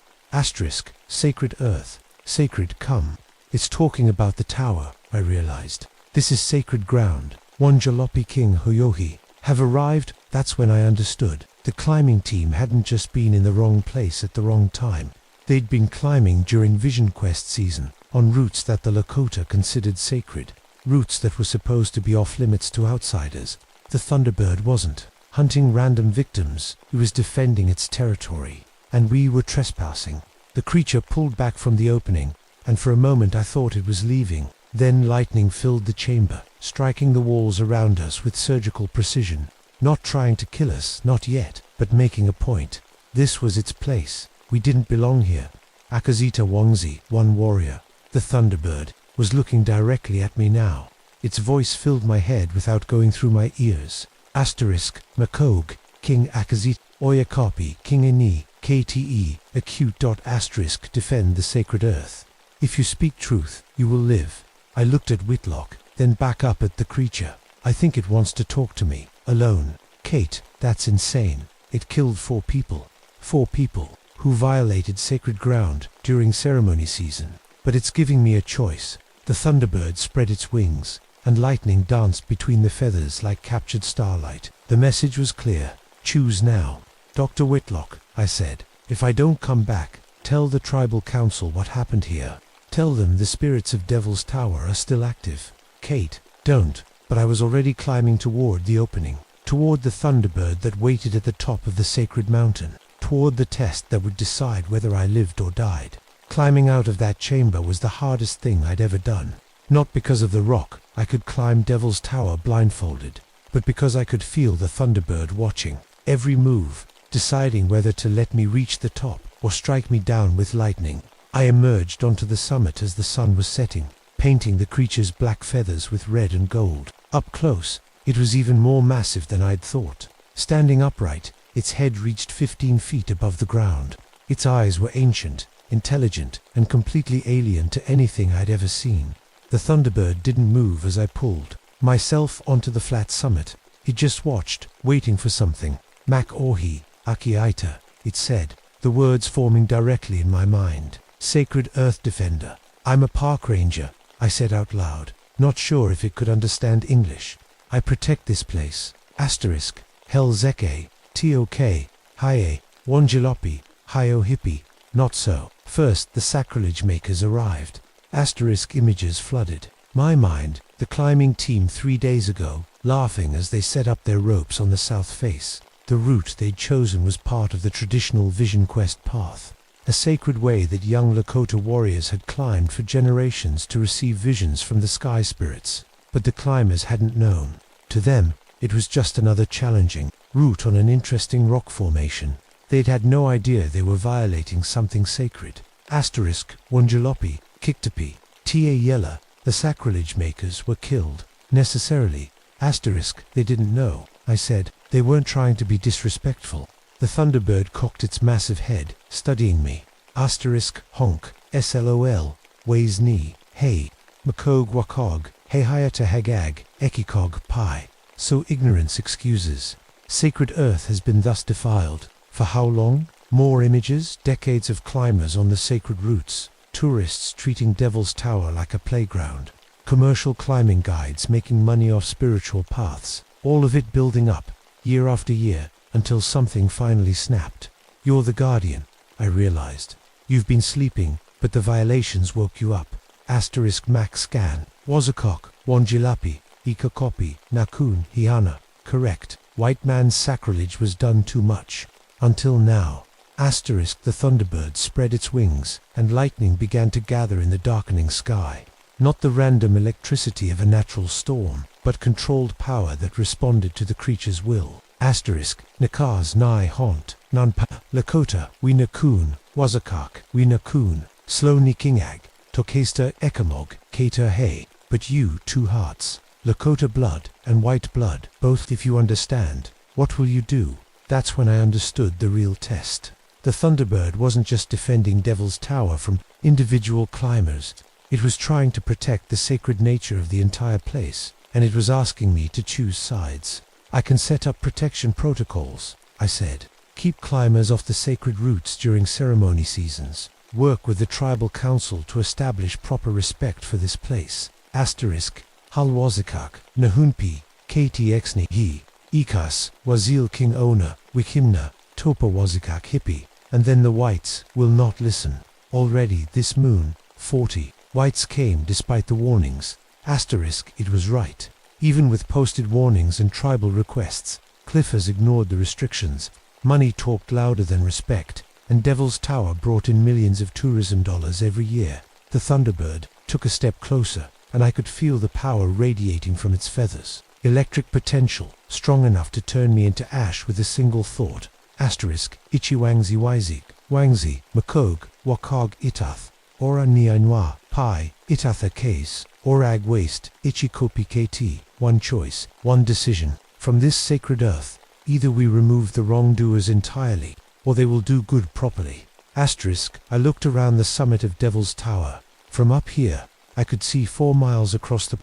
Sacred Earth. Sacred come. It's talking about the tower, I realized. This is sacred ground. One Jalopy King Hoyohi have arrived. That's when I understood. The climbing team hadn't just been in the wrong place at the wrong time. They'd been climbing during Vision Quest season, on routes that the Lakota considered sacred. Routes that were supposed to be off limits to outsiders. The Thunderbird wasn't hunting random victims. It was defending its territory. And we were trespassing. The creature pulled back from the opening, and for a moment I thought it was leaving. Then lightning filled the chamber, striking the walls around us with surgical precision. Not trying to kill us, not yet, but making a point. This was its place. We didn't belong here. Akazita Wangzi, one warrior, the Thunderbird, was looking directly at me now. Its voice filled my head without going through my ears. *Makog. King Akazit, Oyakapi, King Ani, KTE, acute. Asterisk defend the sacred earth. If you speak truth, you will live. I looked at Whitlock, then back up at the creature. I think it wants to talk to me, alone. Kate, that's insane. It killed 4 people. 4 people, who violated sacred ground during ceremony season. But it's giving me a choice. The thunderbird spread its wings, and lightning danced between the feathers like captured starlight. The message was clear. Choose now. Dr. Whitlock, I said, if I don't come back, tell the tribal council what happened here. Tell them the spirits of Devil's Tower are still active. Kate, don't. But I was already climbing toward the opening, toward the thunderbird that waited at the top of the sacred mountain, toward the test that would decide whether I lived or died. Climbing out of that chamber was the hardest thing I'd ever done. Not because of the rock, I could climb Devil's Tower blindfolded, but because I could feel the thunderbird watching every move, deciding whether to let me reach the top or strike me down with lightning. I emerged onto the summit as the sun was setting, painting the creature's black feathers with red and gold. Up close, it was even more massive than I'd thought. Standing upright, its head reached 15 feet above the ground. Its eyes were ancient, intelligent, and completely alien to anything I'd ever seen. The thunderbird didn't move as I pulled myself onto the flat summit. It just watched, waiting for something. Mak Orhi, Akiaita, it said, the words forming directly in my mind. Sacred Earth Defender. I'm a park ranger, I said out loud, not sure if it could understand English. I protect this place. Asterisk, Hel Zeke, Tok, Haye, Wanjilopi, Hayo Hippie. Not so. First, the sacrilege makers arrived. Asterisk images flooded my mind. The climbing team 3 days ago, laughing as they set up their ropes on the south face. The route they'd chosen was part of the traditional Vision Quest path, a sacred way that young Lakota warriors had climbed for generations to receive visions from the sky spirits. But the climbers hadn't known. To them, it was just another challenging route on an interesting rock formation. They'd had no idea they were violating something sacred. Asterisk, Wanjilopi, Kiktapi, Ta Yella, the sacrilege makers were killed. Necessarily. Asterisk, they didn't know. I said, they weren't trying to be disrespectful. The thunderbird cocked its massive head, studying me. Asterisk, honk, SLOL, weighs knee, hey, Makog Wakog, hey Hayata Hagag, Ekikog Pi. So ignorance excuses. Sacred earth has been thus defiled. For how long? More images, decades of climbers on the sacred routes, tourists treating Devil's Tower like a playground, commercial climbing guides making money off spiritual paths, all of it building up, year after year, until something finally snapped. You're the guardian, I realized. You've been sleeping, but the violations woke you up. Asterisk Max Scan, Wazakok, Wanjilapi, Ikakopi, Nakun, Hiana. Correct. White man's sacrilege was done too much. Until now. Asterisk the thunderbird spread its wings, and lightning began to gather in the darkening sky. Not the random electricity of a natural storm, but controlled power that responded to the creature's will. Asterisk, Nakaz Nai Haunt, Nanpa, Lakota, We Nakun, Wazakak, We Nakun, Slow Nikingag, Tokesta Ekamog, Kater Hay. But you, 2 hearts, Lakota blood and white blood, both if you understand. What will you do? That's when I understood the real test. The thunderbird wasn't just defending Devil's Tower from individual climbers. It was trying to protect the sacred nature of the entire place, and it was asking me to choose sides. I can set up protection protocols, I said. Keep climbers off the sacred routes during ceremony seasons. Work with the tribal council to establish proper respect for this place. Asterisk, Halwazikak, Nahunpi, KTXNI, He, Ikas, Wazil King Ona, Wikimna, Topa Wazikak Hippie. And then the whites will not listen. Already this moon, 40, whites came despite the warnings. Asterisk, it was right. Even with posted warnings and tribal requests, Cliffers ignored the restrictions. Money talked louder than respect, and Devil's Tower brought in millions of tourism dollars every year. The thunderbird took a step closer, and I could feel the power radiating from its feathers. Electric potential, strong enough to turn me into ash with a single thought. Asterisk, Ichi Wangzi Wizik, Wangzi, Makog, Wakog Itath, Ora Nianwa, Pi, Itatha Case, Orag Waste, Ichi Kopi KT. One choice, one decision. From this sacred earth, Either we remove the wrongdoers entirely, or they will do good properly. Asterisk, I looked around the summit of Devil's Tower. From up here, I could see 4 miles across the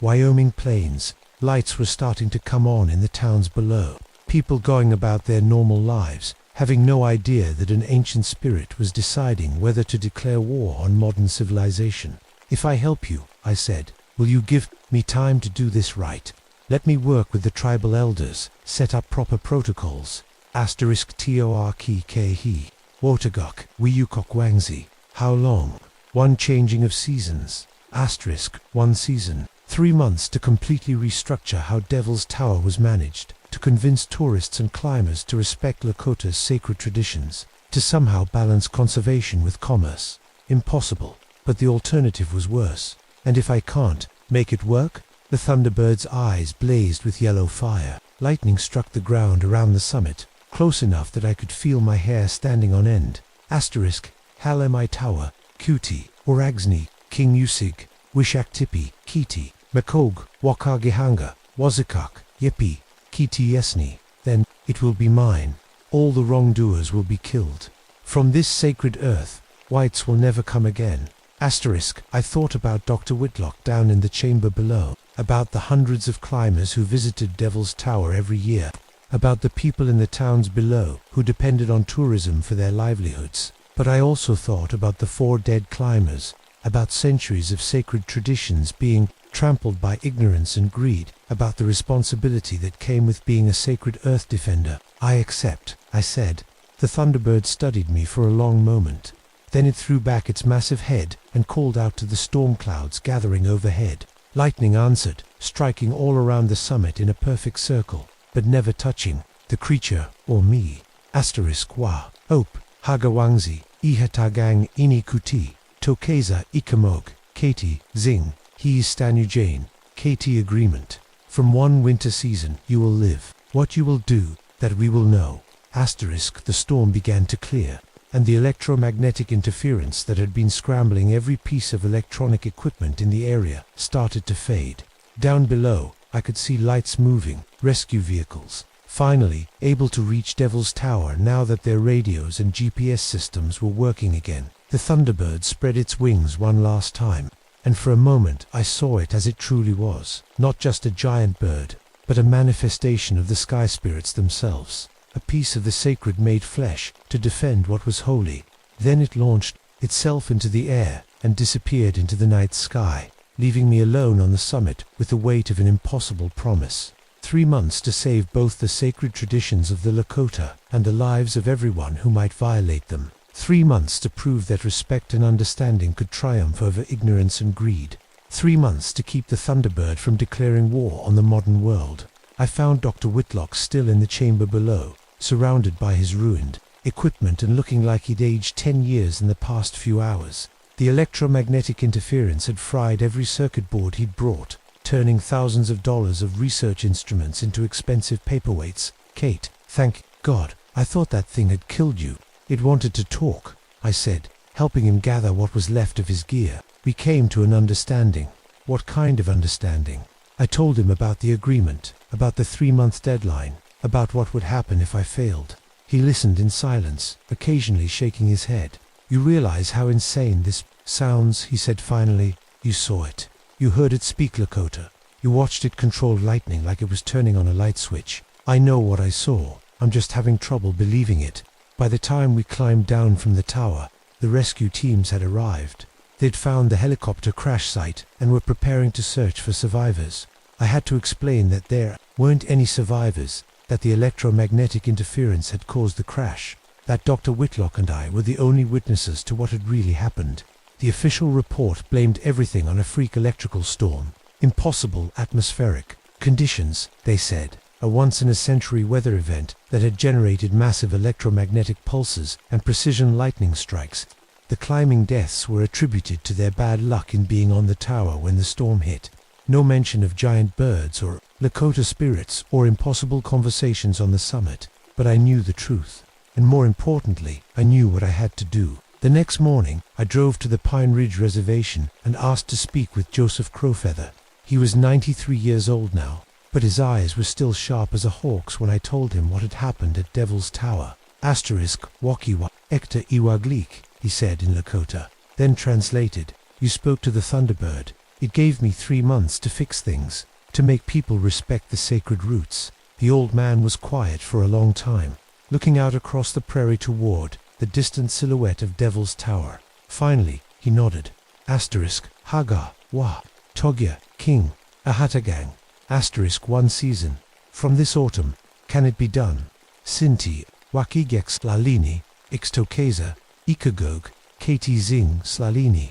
Wyoming plains. Lights were starting to come on in the towns below. People going about their normal lives, having no idea that an ancient spirit was deciding whether to declare war on modern civilization. If I help you, I said, will you give me time to do this right? Let me work with the tribal elders, set up proper protocols. Asterisk Torkkehi, Wotagok, Wiyukok Wangzi. How long? 1 changing of seasons. Asterisk, 1 season. 3 months to completely restructure how Devil's Tower was managed, to convince tourists and climbers to respect Lakota's sacred traditions, to somehow balance conservation with commerce. Impossible, but the alternative was worse. And if I can't make it work? The thunderbird's eyes blazed with yellow fire. Lightning struck the ground around the summit, close enough that I could feel my hair standing on end. Asterisk, Halemi Tower, Kuti, Oragsni, King Usig, Wishaktipi, Kiti, Makog, Wakagihanga, Wazikak, Yipi, Kiti Yesni. Then, it will be mine. All the wrongdoers will be killed. From this sacred earth, whites will never come again. Asterisk, I thought about Dr. Whitlock down in the chamber below, about the hundreds of climbers who visited Devil's Tower every year, about the people in the towns below who depended on tourism for their livelihoods. But I also thought about the 4 dead climbers, about centuries of sacred traditions being trampled by ignorance and greed, about the responsibility that came with being a sacred earth defender. I accept, I said. The thunderbird studied me for a long moment. Then it threw back its massive head and called out to the storm clouds gathering overhead. Lightning answered, striking all around the summit in a perfect circle, but never touching the creature or me. Asterisk wa, Ope, Hagawangzi, Ihatagang ini kuti, Tokeza ikamog, Katie, Zing, he Stanujane, Katie agreement. From 1 winter season you will live. What you will do, that we will know. Asterisk, the storm began to clear, and the electromagnetic interference that had been scrambling every piece of electronic equipment in the area started to fade. Down below, I could see lights moving, rescue vehicles, finally able to reach Devil's Tower now that their radios and GPS systems were working again. The thunderbird spread its wings one last time, and for a moment I saw it as it truly was, not just a giant bird, but a manifestation of the sky spirits themselves. A piece of the sacred made flesh to defend what was holy. Then it launched itself into the air and disappeared into the night sky, leaving me alone on the summit with the weight of an impossible promise. 3 months to save both the sacred traditions of the Lakota and the lives of everyone who might violate them. 3 months to prove that respect and understanding could triumph over ignorance and greed. 3 months to keep the thunderbird from declaring war on the modern world. I found Dr. Whitlock still in the chamber below, surrounded by his ruined equipment and looking like he'd aged 10 years in the past few hours. The electromagnetic interference had fried every circuit board he'd brought, turning thousands of dollars of research instruments into expensive paperweights. Kate, thank God, I thought that thing had killed you. It wanted to talk, I said, helping him gather what was left of his gear. We came to an understanding. What kind of understanding? I told him about the agreement, about the 3-month deadline, about what would happen if I failed. He listened in silence, occasionally shaking his head. You realize how insane this sounds, he said finally. You saw it. You heard it speak, Lakota. You watched it control lightning like it was turning on a light switch. I know what I saw. I'm just having trouble believing it. By the time we climbed down from the tower, the rescue teams had arrived. They'd found the helicopter crash site and were preparing to search for survivors. I had to explain that there weren't any survivors, that the electromagnetic interference had caused the crash, that Dr. Whitlock and I were the only witnesses to what had really happened. The official report blamed everything on a freak electrical storm. Impossible atmospheric conditions, they said, a once-in-a-century weather event that had generated massive electromagnetic pulses and precision lightning strikes. The climbing deaths were attributed to their bad luck in being on the tower when the storm hit. No mention of giant birds or Lakota spirits or impossible conversations on the summit, but I knew the truth. And more importantly, I knew what I had to do. The next morning, I drove to the Pine Ridge Reservation and asked to speak with Joseph Crowfeather. He was 93 years old now, but his eyes were still sharp as a hawk's when I told him what had happened at Devil's Tower. Wakiwa, Ekta Iwaglik, he said in Lakota. Then translated, you spoke to the Thunderbird. It gave me 3 months to fix things, to make people respect the sacred roots. The old man was quiet for a long time, looking out across the prairie toward the distant silhouette of Devil's Tower. Finally, he nodded. Haga, Wa, Togya, King, Ahatagang. 1 season. From this autumn, can it be done? Sinti, Wakigex Lalini, Ixtokeza, Ikagog, Kt Zing Slalini.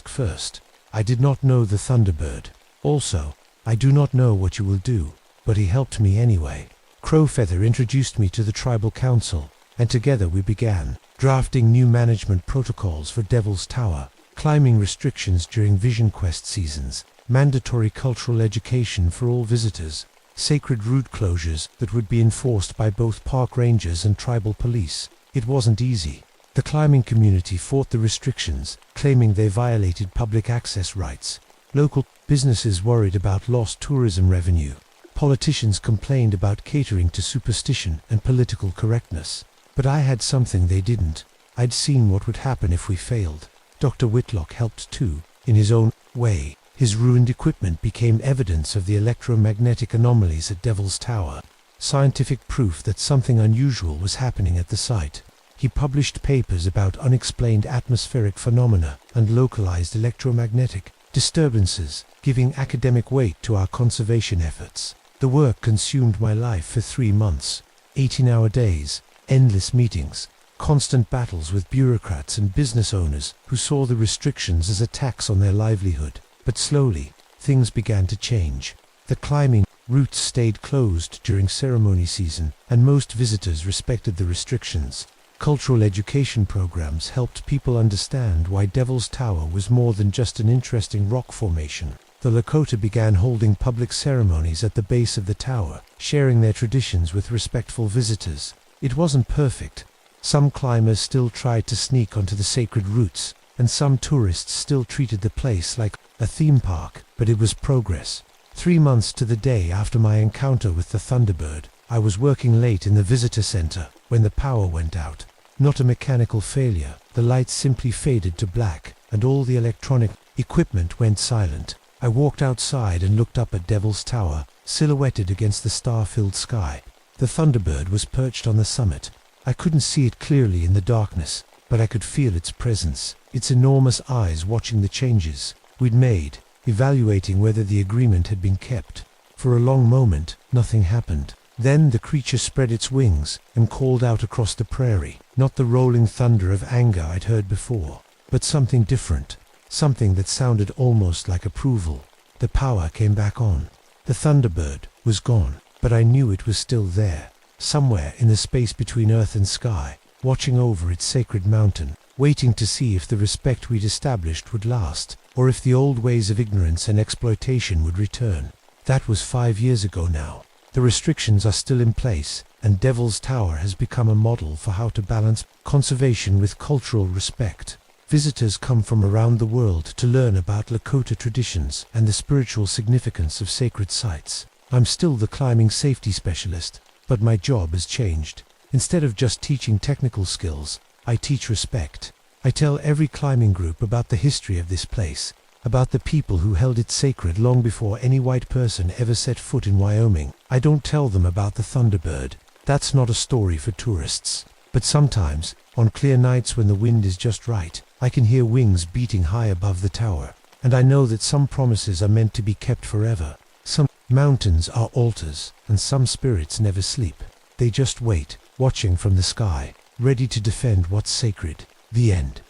First. I did not know the Thunderbird. Also, I do not know what you will do, but he helped me anyway. Crowfeather introduced me to the tribal council, and together we began drafting new management protocols for Devil's Tower, climbing restrictions during Vision Quest seasons, mandatory cultural education for all visitors, sacred route closures that would be enforced by both park rangers and tribal police. It wasn't easy. The climbing community fought the restrictions, claiming they violated public access rights. Local businesses worried about lost tourism revenue. Politicians complained about catering to superstition and political correctness. But I had something they didn't. I'd seen what would happen if we failed. Dr. Whitlock helped too, in his own way. His ruined equipment became evidence of the electromagnetic anomalies at Devil's Tower, scientific proof that something unusual was happening at the site. He published papers about unexplained atmospheric phenomena and localized electromagnetic disturbances, giving academic weight to our conservation efforts. The work consumed my life for 3 months, 18-hour days, endless meetings, constant battles with bureaucrats and business owners who saw the restrictions as a tax on their livelihood. But slowly, things began to change. The climbing routes stayed closed during ceremony season, and most visitors respected the restrictions. Cultural education programs helped people understand why Devil's Tower was more than just an interesting rock formation. The Lakota began holding public ceremonies at the base of the tower, sharing their traditions with respectful visitors. It wasn't perfect. Some climbers still tried to sneak onto the sacred routes, and some tourists still treated the place like a theme park, but it was progress. 3 months to the day after my encounter with the Thunderbird, I was working late in the visitor center when the power went out. Not a mechanical failure, the lights simply faded to black, and all the electronic equipment went silent. I walked outside and looked up at Devil's Tower, silhouetted against the star-filled sky. The Thunderbird was perched on the summit. I couldn't see it clearly in the darkness, but I could feel its presence, its enormous eyes watching the changes we'd made, evaluating whether the agreement had been kept. For a long moment, nothing happened. Then the creature spread its wings and called out across the prairie, not the rolling thunder of anger I'd heard before, but something different, something that sounded almost like approval. The power came back on. The Thunderbird was gone, but I knew it was still there, somewhere in the space between earth and sky, watching over its sacred mountain, waiting to see if the respect we'd established would last, or if the old ways of ignorance and exploitation would return. That was 5 years ago now. The restrictions are still in place, and Devil's Tower has become a model for how to balance conservation with cultural respect. Visitors come from around the world to learn about Lakota traditions and the spiritual significance of sacred sites. I'm still the climbing safety specialist, but my job has changed. Instead of just teaching technical skills, I teach respect. I tell every climbing group about the history of this place, about the people who held it sacred long before any white person ever set foot in Wyoming. I don't tell them about the Thunderbird. That's not a story for tourists. But sometimes, on clear nights when the wind is just right, I can hear wings beating high above the tower, and I know that some promises are meant to be kept forever. Some mountains are altars, and some spirits never sleep. They just wait, watching from the sky, ready to defend what's sacred. The end.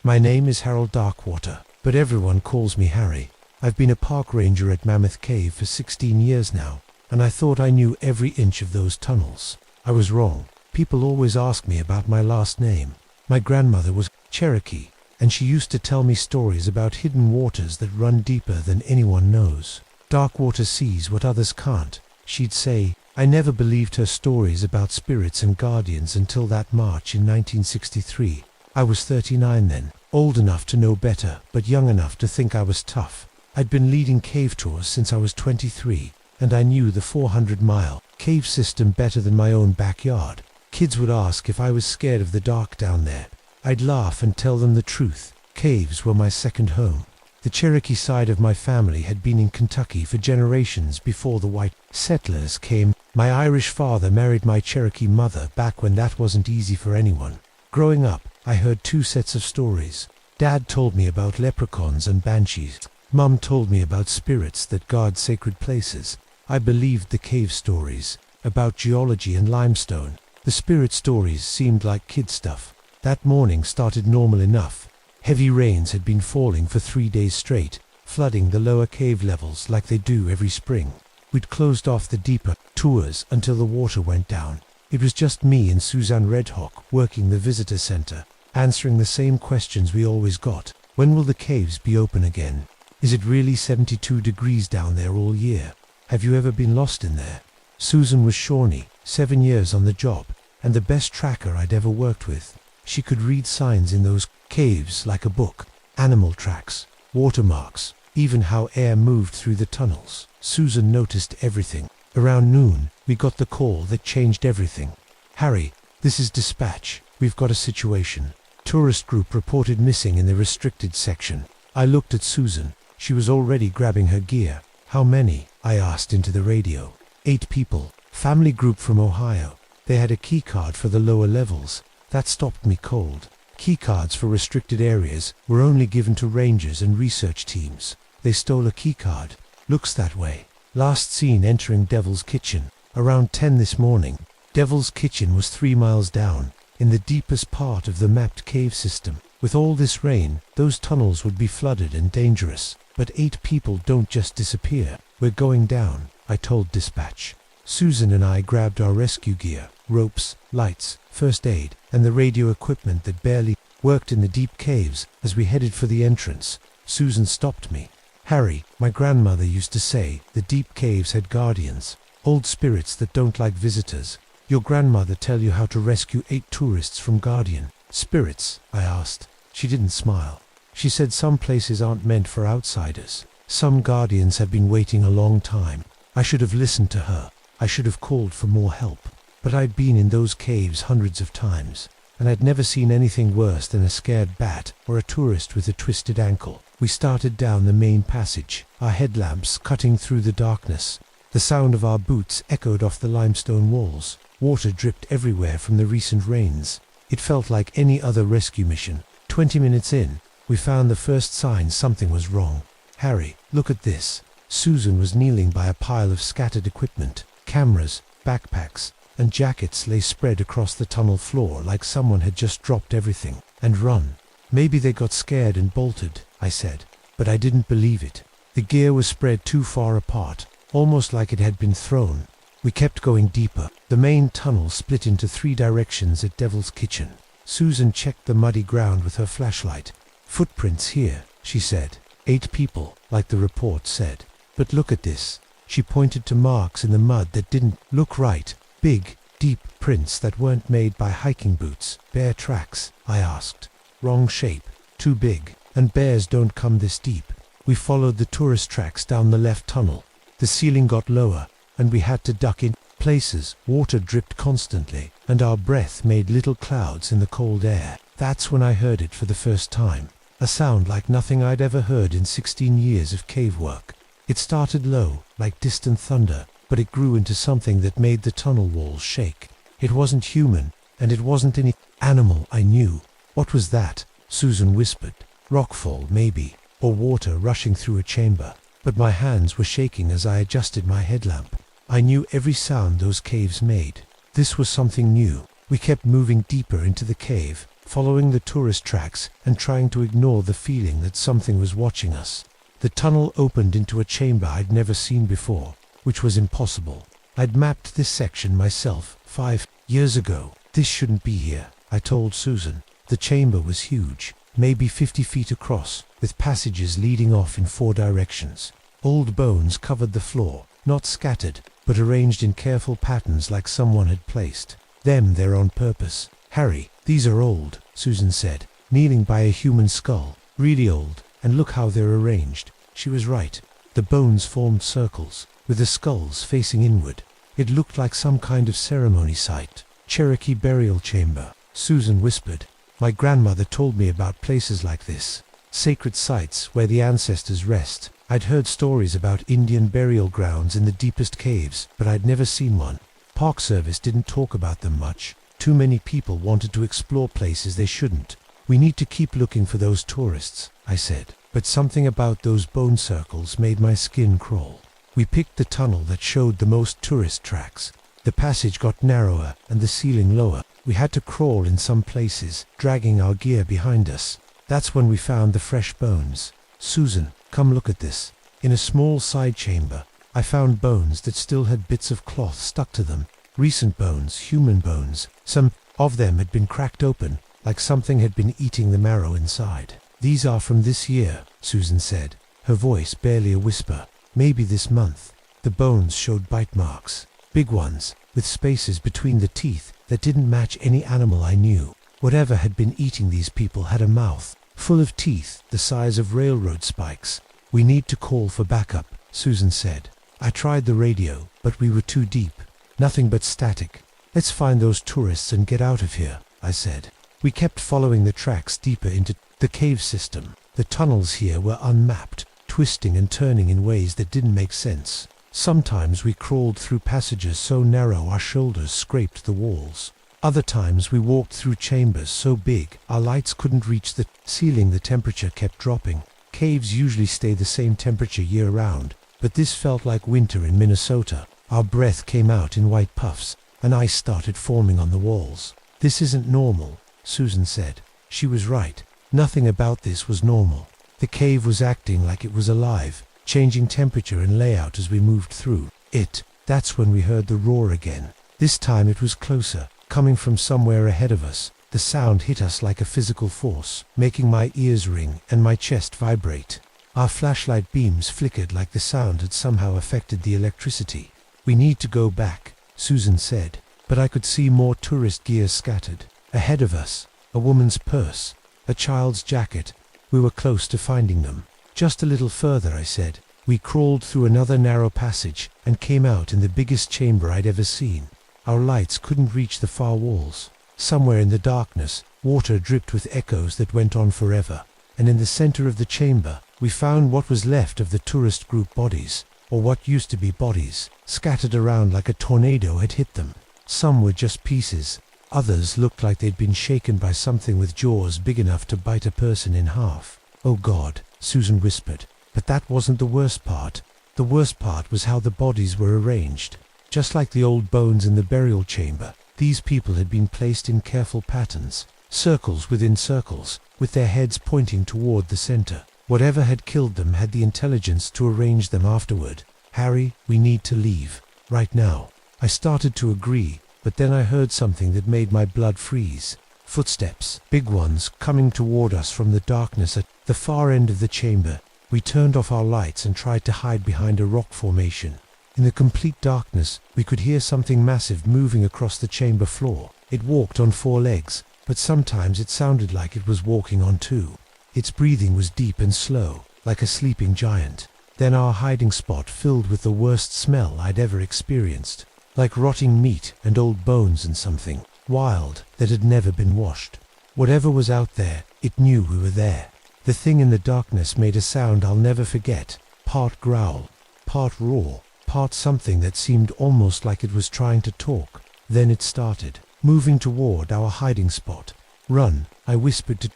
My name is Harold Darkwater, but everyone calls me Harry. I've been a park ranger at Mammoth Cave for 16 years now, and I thought I knew every inch of those tunnels. I was wrong. People always ask me about my last name. My grandmother was Cherokee, and she used to tell me stories about hidden waters that run deeper than anyone knows. Darkwater sees what others can't, she'd say. I never believed her stories about spirits and guardians until that March in 1963. I was 39 then, old enough to know better, but young enough to think I was tough. I'd been leading cave tours since I was 23, and I knew the 400-mile cave system better than my own backyard. Kids would ask if I was scared of the dark down there. I'd laugh and tell them the truth. Caves were my second home. The Cherokee side of my family had been in Kentucky for generations before the white settlers came. My Irish father married my Cherokee mother back when that wasn't easy for anyone. Growing up, I heard two sets of stories. Dad told me about leprechauns and banshees. Mum told me about spirits that guard sacred places. I believed the cave stories about geology and limestone. The spirit stories seemed like kid stuff. That morning started normal enough. Heavy rains had been falling for 3 days straight, flooding the lower cave levels like they do every spring. We'd closed off the deeper tours until the water went down. It was just me and Suzanne Redhawk working the visitor center, answering the same questions we always got. When will the caves be open again? Is it really 72 degrees down there all year? Have you ever been lost in there? Susan was Shawnee, 7 years on the job, and the best tracker I'd ever worked with. She could read signs in those caves like a book. Animal tracks, watermarks, even how air moved through the tunnels. Susan noticed everything. Around noon, we got the call that changed everything. "Harry, this is dispatch. We've got a situation. Tourist group reported missing in the restricted section." I looked at Susan. She was already grabbing her gear. "How many?" I asked into the radio. 8 people. Family group from Ohio. They had a key card for the lower levels. That stopped me cold. Keycards for restricted areas were only given to rangers and research teams. They stole a keycard. Looks that way. Last seen entering Devil's Kitchen. Around 10 this morning. Devil's Kitchen was 3 miles down, in the deepest part of the mapped cave system. With all this rain, those tunnels would be flooded and dangerous. But 8 people don't just disappear. "We're going down," I told dispatch. Susan and I grabbed our rescue gear, ropes, lights, first aid, and the radio equipment that barely worked in the deep caves as we headed for the entrance. Susan stopped me. "Harry, my grandmother used to say the deep caves had guardians, old spirits that don't like visitors. Your grandmother tell you how to rescue 8 tourists from guardian spirits?" I asked. She didn't smile. She said some places aren't meant for outsiders. Some guardians have been waiting a long time. I should have listened to her. I should have called for more help. But I'd been in those caves hundreds of times, and I'd never seen anything worse than a scared bat or a tourist with a twisted ankle. We started down the main passage, our headlamps cutting through the darkness. The sound of our boots echoed off the limestone walls. Water dripped everywhere from the recent rains. It felt like any other rescue mission. 20 minutes in, we found the first sign something was wrong. "Harry, look at this." Susan was kneeling by a pile of scattered equipment. Cameras, backpacks, and jackets lay spread across the tunnel floor like someone had just dropped everything and run. "Maybe they got scared and bolted," I said, but I didn't believe it. The gear was spread too far apart, almost like it had been thrown. We kept going deeper. The main tunnel split into 3 directions at Devil's Kitchen. Susan checked the muddy ground with her flashlight. "Footprints here," she said. 8 people, like the report said. "But look at this." She pointed to marks in the mud that didn't look right. Big, deep prints that weren't made by hiking boots. "Bear tracks?" I asked. "Wrong shape. Too big. And bears don't come this deep." We followed the tourist tracks down the left tunnel. The ceiling got lower, and we had to duck in places. Water dripped constantly, and our breath made little clouds in the cold air. That's when I heard it for the first time. A sound like nothing I'd ever heard in 16 years of cave work. It started low, like distant thunder, but it grew into something that made the tunnel walls shake. It wasn't human, and it wasn't any animal I knew. "What was that?" Susan whispered. "Rockfall, maybe, or water rushing through a chamber." But my hands were shaking as I adjusted my headlamp. I knew every sound those caves made. This was something new. We kept moving deeper into the cave, following the tourist tracks and trying to ignore the feeling that something was watching us. The tunnel opened into a chamber I'd never seen before, which was impossible. I'd mapped this section myself 5 years ago. "This shouldn't be here," I told Susan. The chamber was huge, maybe 50 feet across, with passages leading off in 4 directions. Old bones covered the floor, not scattered, but arranged in careful patterns like someone had placed them there on purpose. "Harry, these are old," Susan said, kneeling by a human skull. "Really old, and look how they're arranged." She was right. The bones formed circles, with the skulls facing inward. It looked like some kind of ceremony site. Cherokee burial chamber, Susan whispered. My grandmother told me about places like this. Sacred sites where the ancestors rest. I'd heard stories about Indian burial grounds in the deepest caves, but I'd never seen one. Park Service didn't talk about them much. Too many people wanted to explore places they shouldn't. We need to keep looking for those tourists, I said. But something about those bone circles made my skin crawl. We picked the tunnel that showed the most tourist tracks. The passage got narrower and the ceiling lower. We had to crawl in some places, dragging our gear behind us. That's when we found the fresh bones. Susan, come look at this. In a small side chamber, I found bones that still had bits of cloth stuck to them. Recent bones, human bones. Some of them had been cracked open, like something had been eating the marrow inside. These are from this year, Susan said, her voice barely a whisper. Maybe this month. The bones showed bite marks. Big ones, with spaces between the teeth that didn't match any animal I knew. Whatever had been eating these people had a mouth, full of teeth the size of railroad spikes. We need to call for backup, Susan said. I tried the radio, but we were too deep. Nothing but static. Let's find those tourists and get out of here, I said. We kept following the tracks deeper into the cave system. The tunnels here were unmapped, twisting and turning in ways that didn't make sense. Sometimes we crawled through passages so narrow our shoulders scraped the walls. Other times we walked through chambers so big our lights couldn't reach the ceiling. The temperature kept dropping. Caves usually stay the same temperature year-round, but this felt like winter in Minnesota. Our breath came out in white puffs, and ice started forming on the walls. This isn't normal, Susan said. She was right. Nothing about this was normal. The cave was acting like it was alive, changing temperature and layout as we moved through it. That's when we heard the roar again. This time it was closer, coming from somewhere ahead of us. The sound hit us like a physical force, making my ears ring and my chest vibrate. Our flashlight beams flickered like the sound had somehow affected the electricity. We need to go back, Susan said, but I could see more tourist gear scattered. Ahead of us, a woman's purse, a child's jacket. We were close to finding them. Just a little further, I said. We crawled through another narrow passage and came out in the biggest chamber I'd ever seen. Our lights couldn't reach the far walls. Somewhere in the darkness, water dripped with echoes that went on forever. And in the center of the chamber, we found what was left of the tourist group bodies, or what used to be bodies, scattered around like a tornado had hit them. Some were just pieces. Others looked like they'd been shaken by something with jaws big enough to bite a person in half. Oh God, Susan whispered. But that wasn't the worst part. The worst part was how the bodies were arranged. Just like the old bones in the burial chamber, these people had been placed in careful patterns, circles within circles, with their heads pointing toward the center. Whatever had killed them had the intelligence to arrange them afterward. Harry, we need to leave. Right now. I started to agree, but then I heard something that made my blood freeze. Footsteps, big ones, coming toward us from the darkness at the far end of the chamber. We turned off our lights and tried to hide behind a rock formation. In the complete darkness, we could hear something massive moving across the chamber floor. It walked on 4 legs, but sometimes it sounded like it was walking on 2. Its breathing was deep and slow, like a sleeping giant. Then our hiding spot filled with the worst smell I'd ever experienced. Like rotting meat and old bones and something wild that had never been washed. Whatever was out there, it knew we were there. The thing in the darkness made a sound I'll never forget, part growl, part roar, part something that seemed almost like it was trying to talk. Then it started, moving toward our hiding spot. Run, I whispered to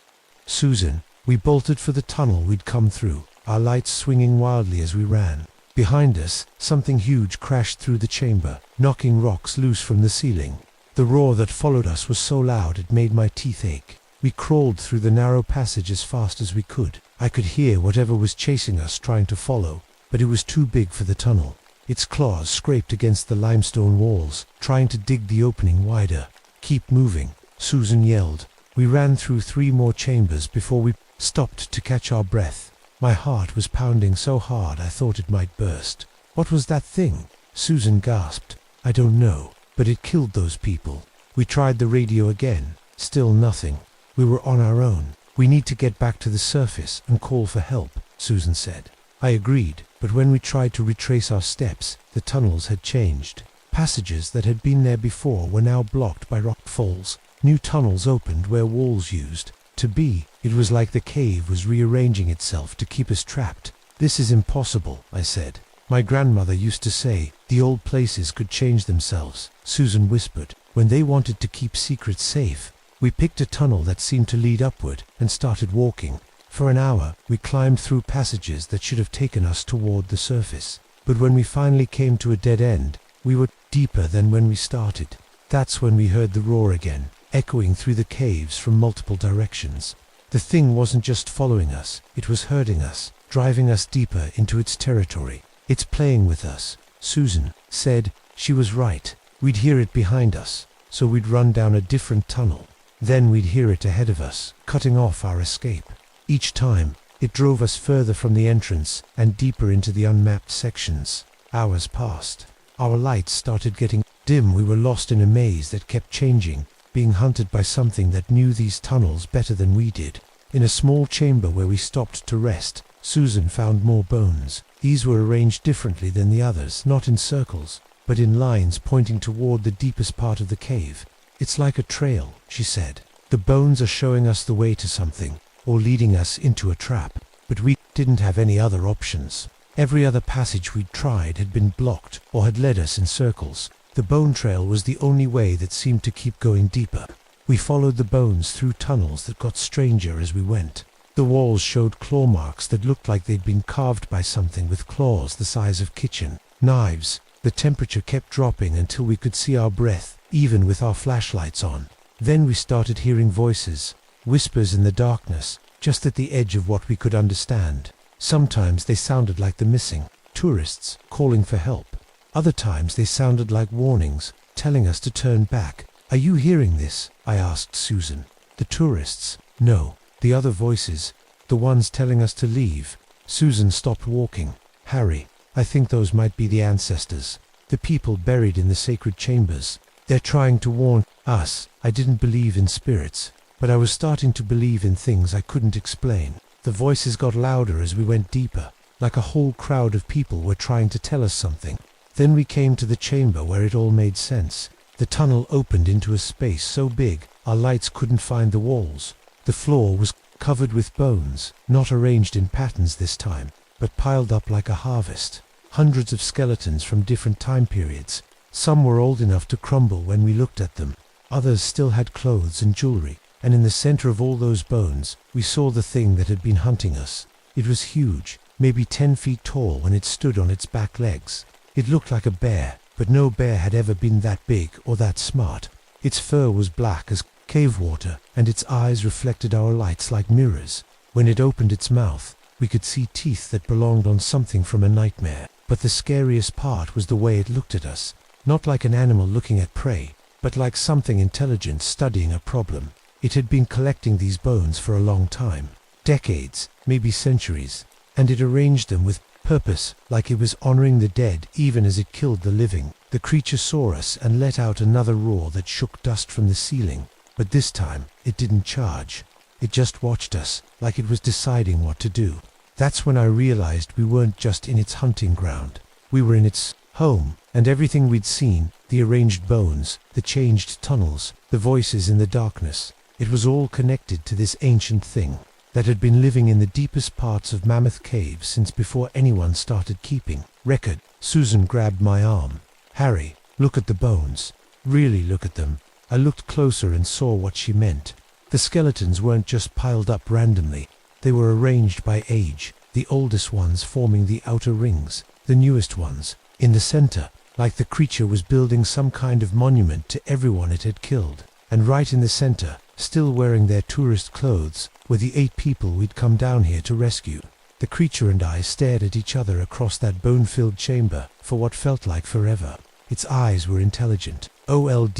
Susan. We bolted for the tunnel we'd come through, our lights swinging wildly as we ran. Behind us, something huge crashed through the chamber, knocking rocks loose from the ceiling. The roar that followed us was so loud it made my teeth ache. We crawled through the narrow passage as fast as we could. I could hear whatever was chasing us trying to follow, but it was too big for the tunnel. Its claws scraped against the limestone walls, trying to dig the opening wider. Keep moving, Susan yelled. We ran through 3 more chambers before we stopped to catch our breath. My heart was pounding so hard I thought it might burst. What was that thing? Susan gasped. I don't know, but it killed those people. We tried the radio again. Still nothing. We were on our own. We need to get back to the surface and call for help, Susan said. I agreed, but when we tried to retrace our steps, the tunnels had changed. Passages that had been there before were now blocked by rock falls. New tunnels opened where walls used to be. It was like the cave was rearranging itself to keep us trapped. "This is impossible," I said. "My grandmother used to say the old places could change themselves," Susan whispered, "when they wanted to keep secrets safe." We picked a tunnel that seemed to lead upward and started walking. For an hour, we climbed through passages that should have taken us toward the surface. But when we finally came to a dead end, we were deeper than when we started. That's when we heard the roar again, echoing through the caves from multiple directions. The thing wasn't just following us, it was herding us, driving us deeper into its territory. "It's playing with us," Susan said. She was right. We'd hear it behind us, so we'd run down a different tunnel. Then we'd hear it ahead of us, cutting off our escape. Each time, it drove us further from the entrance and deeper into the unmapped sections. Hours passed. Our lights started getting dim. We were lost in a maze that kept changing, being hunted by something that knew these tunnels better than we did. In a small chamber where we stopped to rest, Susan found more bones. These were arranged differently than the others, not in circles, but in lines pointing toward the deepest part of the cave. "It's like a trail," she said. "The bones are showing us the way to something, or leading us into a trap." But we didn't have any other options. Every other passage we'd tried had been blocked or had led us in circles. The bone trail was the only way that seemed to keep going deeper. We followed the bones through tunnels that got stranger as we went. The walls showed claw marks that looked like they'd been carved by something with claws the size of kitchen knives. The temperature kept dropping until we could see our breath, even with our flashlights on. Then we started hearing voices, whispers in the darkness, just at the edge of what we could understand. Sometimes they sounded like the missing tourists calling for help. Other times they sounded like warnings, telling us to turn back. "Are you hearing this?" I asked Susan. "The tourists?" "No. The other voices. The ones telling us to leave." Susan stopped walking. "Harry, I think those might be the ancestors. The people buried in the sacred chambers. They're trying to warn us." I didn't believe in spirits, but I was starting to believe in things I couldn't explain. The voices got louder as we went deeper, like a whole crowd of people were trying to tell us something. Then we came to the chamber where it all made sense. The tunnel opened into a space so big our lights couldn't find the walls. The floor was covered with bones, not arranged in patterns this time, but piled up like a harvest. Hundreds of skeletons from different time periods. Some were old enough to crumble when we looked at them. Others still had clothes and jewelry. And in the center of all those bones, we saw the thing that had been hunting us. It was huge, maybe 10 feet tall when it stood on its back legs. It looked like a bear, but no bear had ever been that big or that smart. Its fur was black as cave water, and its eyes reflected our lights like mirrors. When it opened its mouth, we could see teeth that belonged on something from a nightmare. But the scariest part was the way it looked at us. Not like an animal looking at prey, but like something intelligent studying a problem. It had been collecting these bones for a long time, decades, maybe centuries, and it arranged them with purpose, like it was honoring the dead even as it killed the living. The creature saw us and let out another roar that shook dust from the ceiling, but this time it didn't charge. It just watched us, like it was deciding what to do. That's when I realized we weren't just in its hunting ground. We were in its home, and everything we'd seen, the arranged bones, the changed tunnels, the voices in the darkness, it was all connected to this ancient thing that had been living in the deepest parts of Mammoth Cave since before anyone started keeping record. Susan grabbed my arm. "Harry, look at the bones. Really look at them." I looked closer and saw what she meant. The skeletons weren't just piled up randomly. They were arranged by age, the oldest ones forming the outer rings, the newest ones in the center, like the creature was building some kind of monument to everyone it had killed. And right in the center, still wearing their tourist clothes, were the 8 people we'd come down here to rescue. The creature and I stared at each other across that bone-filled chamber for what felt like forever. Its eyes were intelligent, older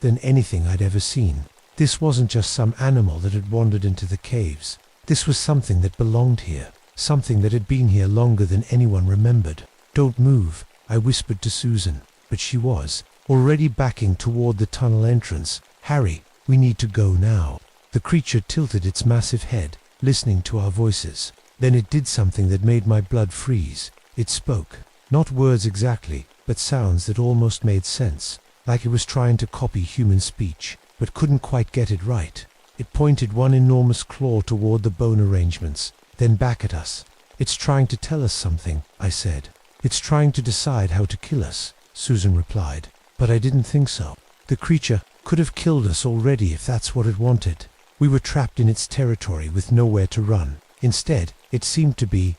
than anything I'd ever seen. This wasn't just some animal that had wandered into the caves. This was something that belonged here, something that had been here longer than anyone remembered. "Don't move," I whispered to Susan, but she was already backing toward the tunnel entrance. "Harry, we need to go now." The creature tilted its massive head, listening to our voices. Then it did something that made my blood freeze. It spoke. Not words exactly, but sounds that almost made sense, like it was trying to copy human speech, but couldn't quite get it right. It pointed one enormous claw toward the bone arrangements, then back at us. "It's trying to tell us something," I said. "It's trying to decide how to kill us," Susan replied. But I didn't think so. The creature could have killed us already if that's what it wanted. We were trapped in its territory with nowhere to run. Instead, it seemed to be ...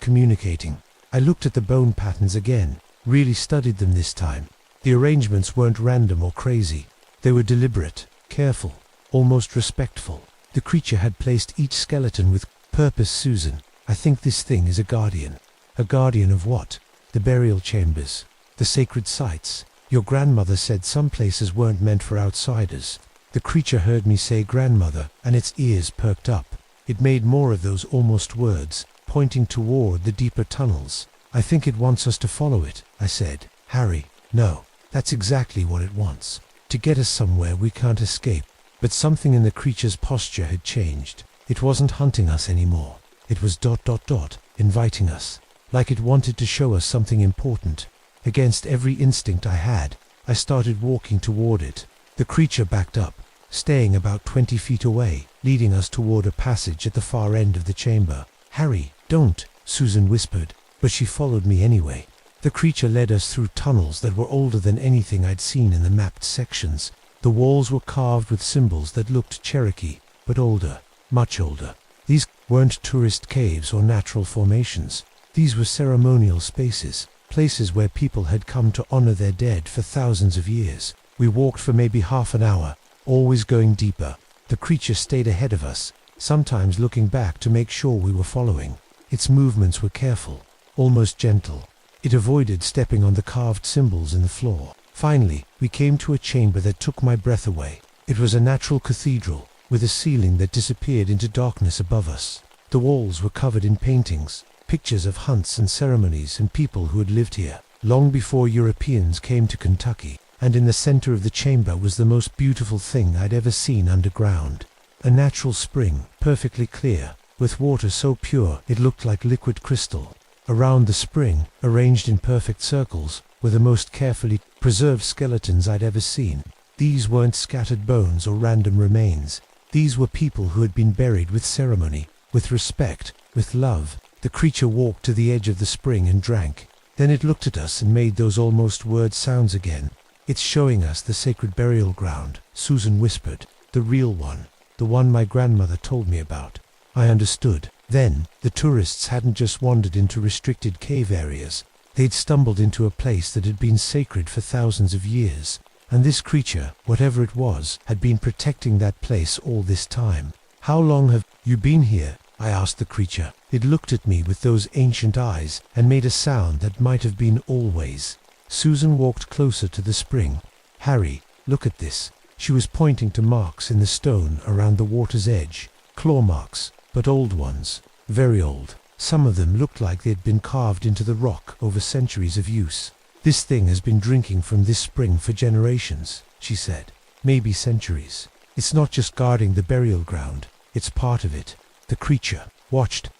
communicating. I looked at the bone patterns again, really studied them this time. The arrangements weren't random or crazy. They were deliberate, careful, almost respectful. The creature had placed each skeleton with purpose. "Susan, I think this thing is a guardian." "A guardian of what?" "The burial chambers. The sacred sites. Your grandmother said some places weren't meant for outsiders." The creature heard me say grandmother, and its ears perked up. It made more of those almost words, pointing toward the deeper tunnels. "I think it wants us to follow it," I said. "Harry, no. That's exactly what it wants. To get us somewhere we can't escape." But something in the creature's posture had changed. It wasn't hunting us anymore. It was ... inviting us. Like it wanted to show us something important. Against every instinct I had, I started walking toward it. The creature backed up, staying about 20 feet away, leading us toward a passage at the far end of the chamber. "Harry, don't," Susan whispered, but she followed me anyway. The creature led us through tunnels that were older than anything I'd seen in the mapped sections. The walls were carved with symbols that looked Cherokee, but older, much older. These weren't tourist caves or natural formations. These were ceremonial spaces, places where people had come to honor their dead for thousands of years. We walked for maybe half an hour, always going deeper. The creature stayed ahead of us, sometimes looking back to make sure we were following. Its movements were careful, almost gentle. It avoided stepping on the carved symbols in the floor. Finally, we came to a chamber that took my breath away. It was a natural cathedral, with a ceiling that disappeared into darkness above us. The walls were covered in paintings, pictures of hunts and ceremonies and people who had lived here long before Europeans came to Kentucky. And in the center of the chamber was the most beautiful thing I'd ever seen underground. A natural spring, perfectly clear, with water so pure it looked like liquid crystal. Around the spring, arranged in perfect circles, were the most carefully preserved skeletons I'd ever seen. These weren't scattered bones or random remains. These were people who had been buried with ceremony, with respect, with love. The creature walked to the edge of the spring and drank. Then it looked at us and made those almost word sounds again. "It's showing us the sacred burial ground," Susan whispered. "The real one. The one my grandmother told me about." I understood. Then, the tourists hadn't just wandered into restricted cave areas. They'd stumbled into a place that had been sacred for thousands of years. And this creature, whatever it was, had been protecting that place all this time. "How long have you been here?" I asked the creature. It looked at me with those ancient eyes and made a sound that might have been always. Susan walked closer to the spring. "Harry, look at this." She was pointing to marks in the stone around the water's edge. Claw marks, but old ones. Very old. Some of them looked like they'd been carved into the rock over centuries of use. "This thing has been drinking from this spring for generations," she said. "Maybe centuries. It's not just guarding the burial ground. It's part of it." The creature watched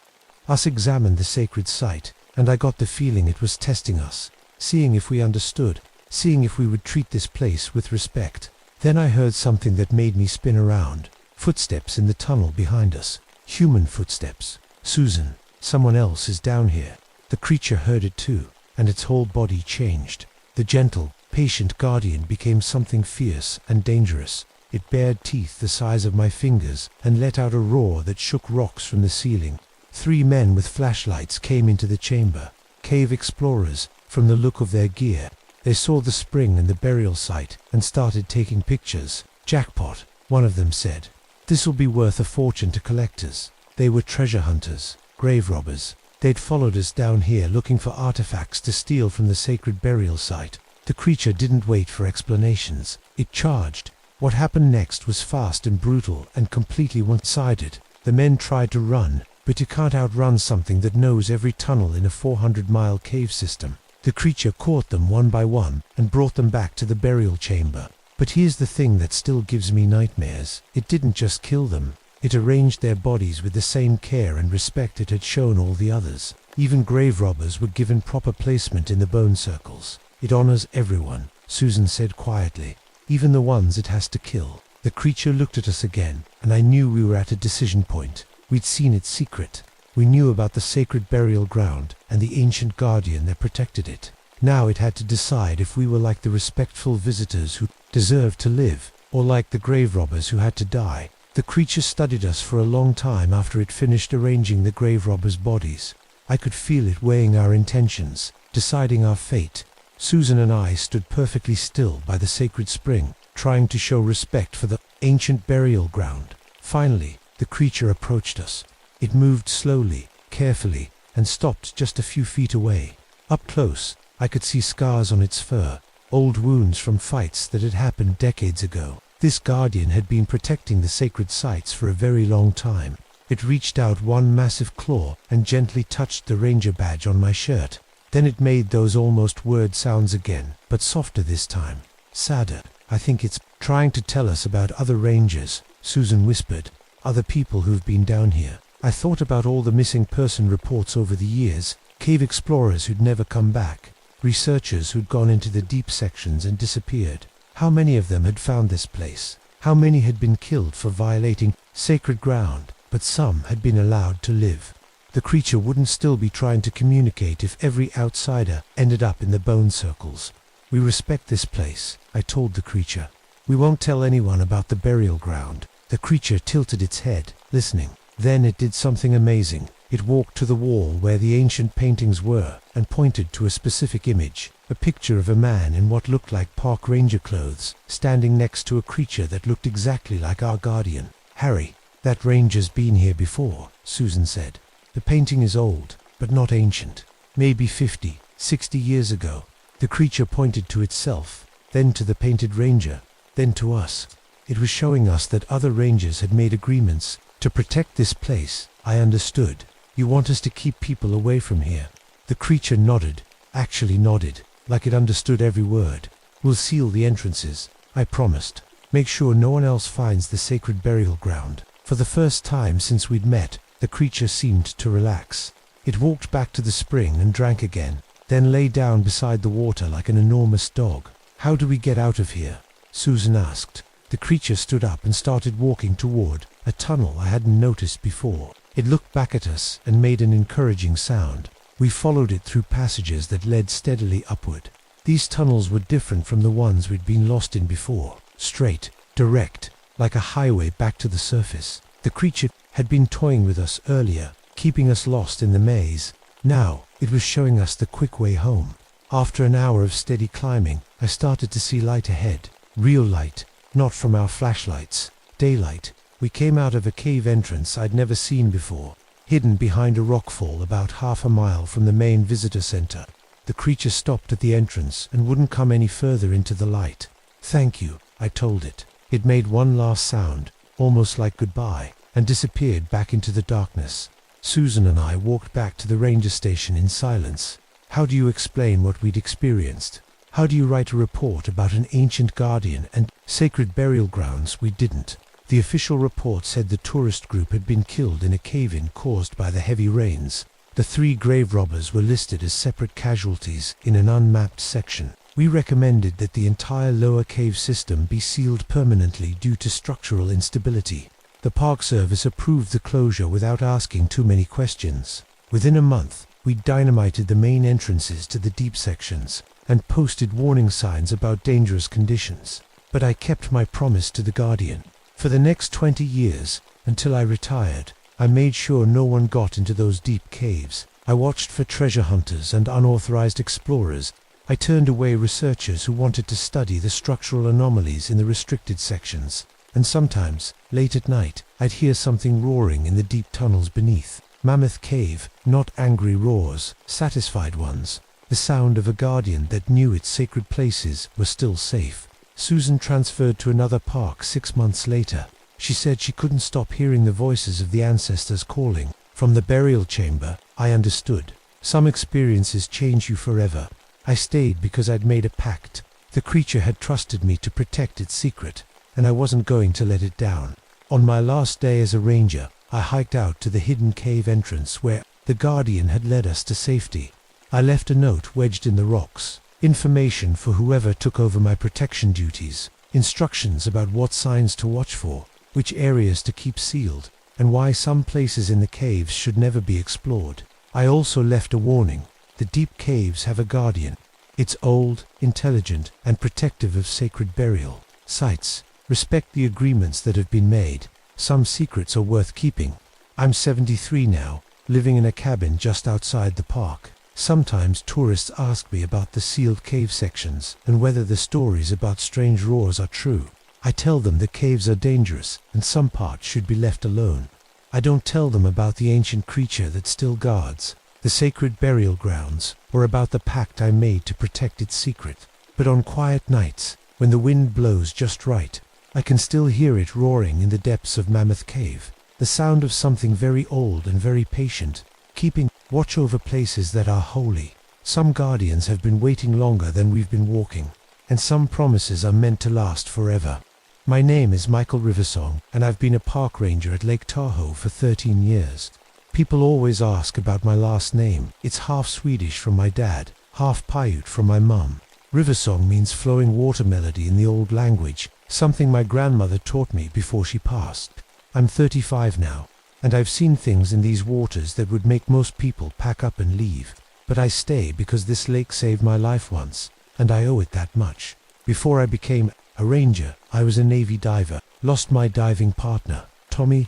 us examine the sacred site, and I got the feeling it was testing us, seeing if we understood, seeing if we would treat this place with respect. Then I heard something that made me spin around. Footsteps in the tunnel behind us. Human footsteps. "Susan, someone else is down here." The creature heard it too, and its whole body changed. The gentle, patient guardian became something fierce and dangerous. It bared teeth the size of my fingers and let out a roar that shook rocks from the ceiling. 3 men with flashlights came into the chamber. Cave explorers, from the look of their gear. They saw the spring and the burial site and started taking pictures. "Jackpot," one of them said. "This'll be worth a fortune to collectors." They were treasure hunters, grave robbers. They'd followed us down here looking for artifacts to steal from the sacred burial site. The creature didn't wait for explanations. It charged. What happened next was fast and brutal and completely one-sided. The men tried to run, but you can't outrun something that knows every tunnel in a 400-mile cave system. The creature caught them one by one and brought them back to the burial chamber. But here's the thing that still gives me nightmares. It didn't just kill them. It arranged their bodies with the same care and respect it had shown all the others. Even grave robbers were given proper placement in the bone circles. It honors everyone, Susan said quietly, even the ones it has to kill. The creature looked at us again, and I knew we were at a decision point. We'd seen its secret. We knew about the sacred burial ground and the ancient guardian that protected it. Now it had to decide if we were like the respectful visitors who deserved to live, or like the grave robbers who had to die. The creature studied us for a long time after it finished arranging the grave robbers' bodies. I could feel it weighing our intentions, deciding our fate. Susan and I stood perfectly still by the sacred spring, trying to show respect for the ancient burial ground. Finally, the creature approached us. It moved slowly, carefully, and stopped just a few feet away. Up close, I could see scars on its fur, old wounds from fights that had happened decades ago. This guardian had been protecting the sacred sites for a very long time. It reached out one massive claw and gently touched the ranger badge on my shirt. Then it made those almost word sounds again, but softer this time. Sadder. I think it's trying to tell us about other rangers, Susan whispered. Other people who've been down here. I thought about all the missing person reports over the years, cave explorers who'd never come back, researchers who'd gone into the deep sections and disappeared. How many of them had found this place? How many had been killed for violating sacred ground, but some had been allowed to live? The creature wouldn't still be trying to communicate if every outsider ended up in the bone circles. We respect this place, I told the creature. We won't tell anyone about the burial ground. The creature tilted its head, listening. Then it did something amazing. It walked to the wall where the ancient paintings were and pointed to a specific image, a picture of a man in what looked like park ranger clothes, standing next to a creature that looked exactly like our guardian. Harry, that ranger's been here before, Susan said. The painting is old, but not ancient. Maybe 50, 60 years ago. The creature pointed to itself, then to the painted ranger, then to us. It was showing us that other rangers had made agreements to protect this place. I understood. You want us to keep people away from here. The creature nodded, actually nodded, like it understood every word. We'll seal the entrances, I promised. Make sure no one else finds the sacred burial ground. For the first time since we'd met, the creature seemed to relax. It walked back to the spring and drank again, then lay down beside the water like an enormous dog. How do we get out of here? Susan asked. The creature stood up and started walking toward a tunnel I hadn't noticed before. It looked back at us and made an encouraging sound. We followed it through passages that led steadily upward. These tunnels were different from the ones we'd been lost in before. Straight, direct, like a highway back to the surface. The creature had been toying with us earlier, keeping us lost in the maze. Now, it was showing us the quick way home. After an hour of steady climbing, I started to see light ahead. Real light, not from our flashlights. Daylight. We came out of a cave entrance I'd never seen before, hidden behind a rockfall about half a mile from the main visitor center. The creature stopped at the entrance and wouldn't come any further into the light. Thank you, I told it. It made one last sound, almost like goodbye, and disappeared back into the darkness. Susan and I walked back to the ranger station in silence. How do you explain what we'd experienced? How do you write a report about an ancient guardian and sacred burial grounds we didn't? The official report said the tourist group had been killed in a cave-in caused by the heavy rains. The 3 grave robbers were listed as separate casualties in an unmapped section. We recommended that the entire lower cave system be sealed permanently due to structural instability. The Park Service approved the closure without asking too many questions. Within a month, we dynamited the main entrances to the deep sections and posted warning signs about dangerous conditions. But I kept my promise to the Guardian. For the next 20 years, until I retired, I made sure no one got into those deep caves. I watched for treasure hunters and unauthorized explorers. I turned away researchers who wanted to study the structural anomalies in the restricted sections. And sometimes, late at night, I'd hear something roaring in the deep tunnels beneath. Mammoth cave, not angry roars, satisfied ones. The sound of a guardian that knew its sacred places were still safe. Susan transferred to another park 6 months later. She said she couldn't stop hearing the voices of the ancestors calling. From the burial chamber, I understood. Some experiences change you forever. I stayed because I'd made a pact. The creature had trusted me to protect its secret, and I wasn't going to let it down. On my last day as a ranger, I hiked out to the hidden cave entrance where the Guardian had led us to safety. I left a note wedged in the rocks, information for whoever took over my protection duties, instructions about what signs to watch for, which areas to keep sealed, and why some places in the caves should never be explored. I also left a warning: the deep caves have a guardian. It's old, intelligent, and protective of sacred burial sites. Respect the agreements that have been made. Some secrets are worth keeping. I'm 73 now, living in a cabin just outside the park. Sometimes tourists ask me about the sealed cave sections and whether the stories about strange roars are true. I tell them the caves are dangerous and some parts should be left alone. I don't tell them about the ancient creature that still guards the sacred burial grounds, or about the pact I made to protect its secret. But on quiet nights, when the wind blows just right, I can still hear it roaring in the depths of Mammoth Cave, the sound of something very old and very patient, keeping watch over places that are holy. Some guardians have been waiting longer than we've been walking, and some promises are meant to last forever. My name is Michael Riversong, and I've been a park ranger at Lake Tahoe for 13 years. People always ask about my last name. It's half Swedish from my dad, half Paiute from my mum. Riversong means flowing water melody in the old language, something my grandmother taught me before she passed. I'm 35 now, and I've seen things in these waters that would make most people pack up and leave. But I stay because this lake saved my life once, and I owe it that much. Before I became a ranger, I was a Navy diver. Lost my diving partner, Tommy,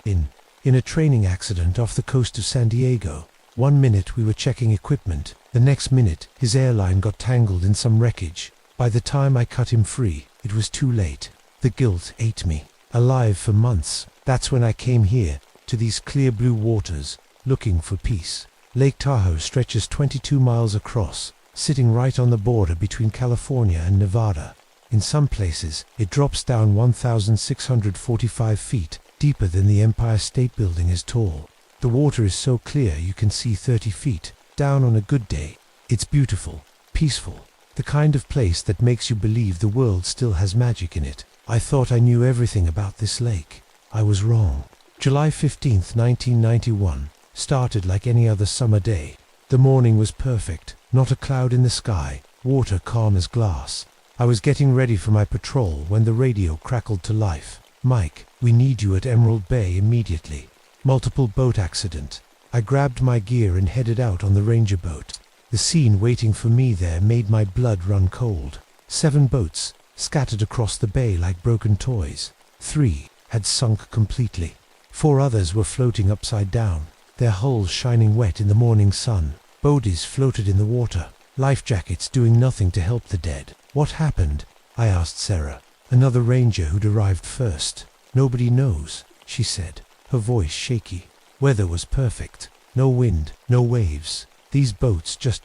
in a training accident off the coast of San Diego. 1 minute we were checking equipment, the next minute his airline got tangled in some wreckage. By the time I cut him free, it was too late. The guilt ate me alive for months. That's when I came here, to these clear blue waters, looking for peace. Lake Tahoe stretches 22 miles across, sitting right on the border between California and Nevada. In some places, it drops down 1,645 feet, deeper than the Empire State Building is tall. The water is so clear you can see 30 feet down on a good day. It's beautiful, peaceful, the kind of place that makes you believe the world still has magic in it. I thought I knew everything about this lake. I was wrong. July 15th, 1991, started like any other summer day. The morning was perfect, not a cloud in the sky, water calm as glass. I was getting ready for my patrol when the radio crackled to life. "Mike, we need you at Emerald Bay immediately. Multiple boat accident." I grabbed my gear and headed out on the ranger boat. The scene waiting for me there made my blood run cold. 7 boats, scattered across the bay like broken toys. 3 had sunk completely. 4 others were floating upside down, their hulls shining wet in the morning sun. Bodies floated in the water, life jackets doing nothing to help the dead. "What happened?" I asked Sarah, another ranger who'd arrived first. "Nobody knows," she said, her voice shaky. Weather was perfect. No wind, no waves. These boats just ...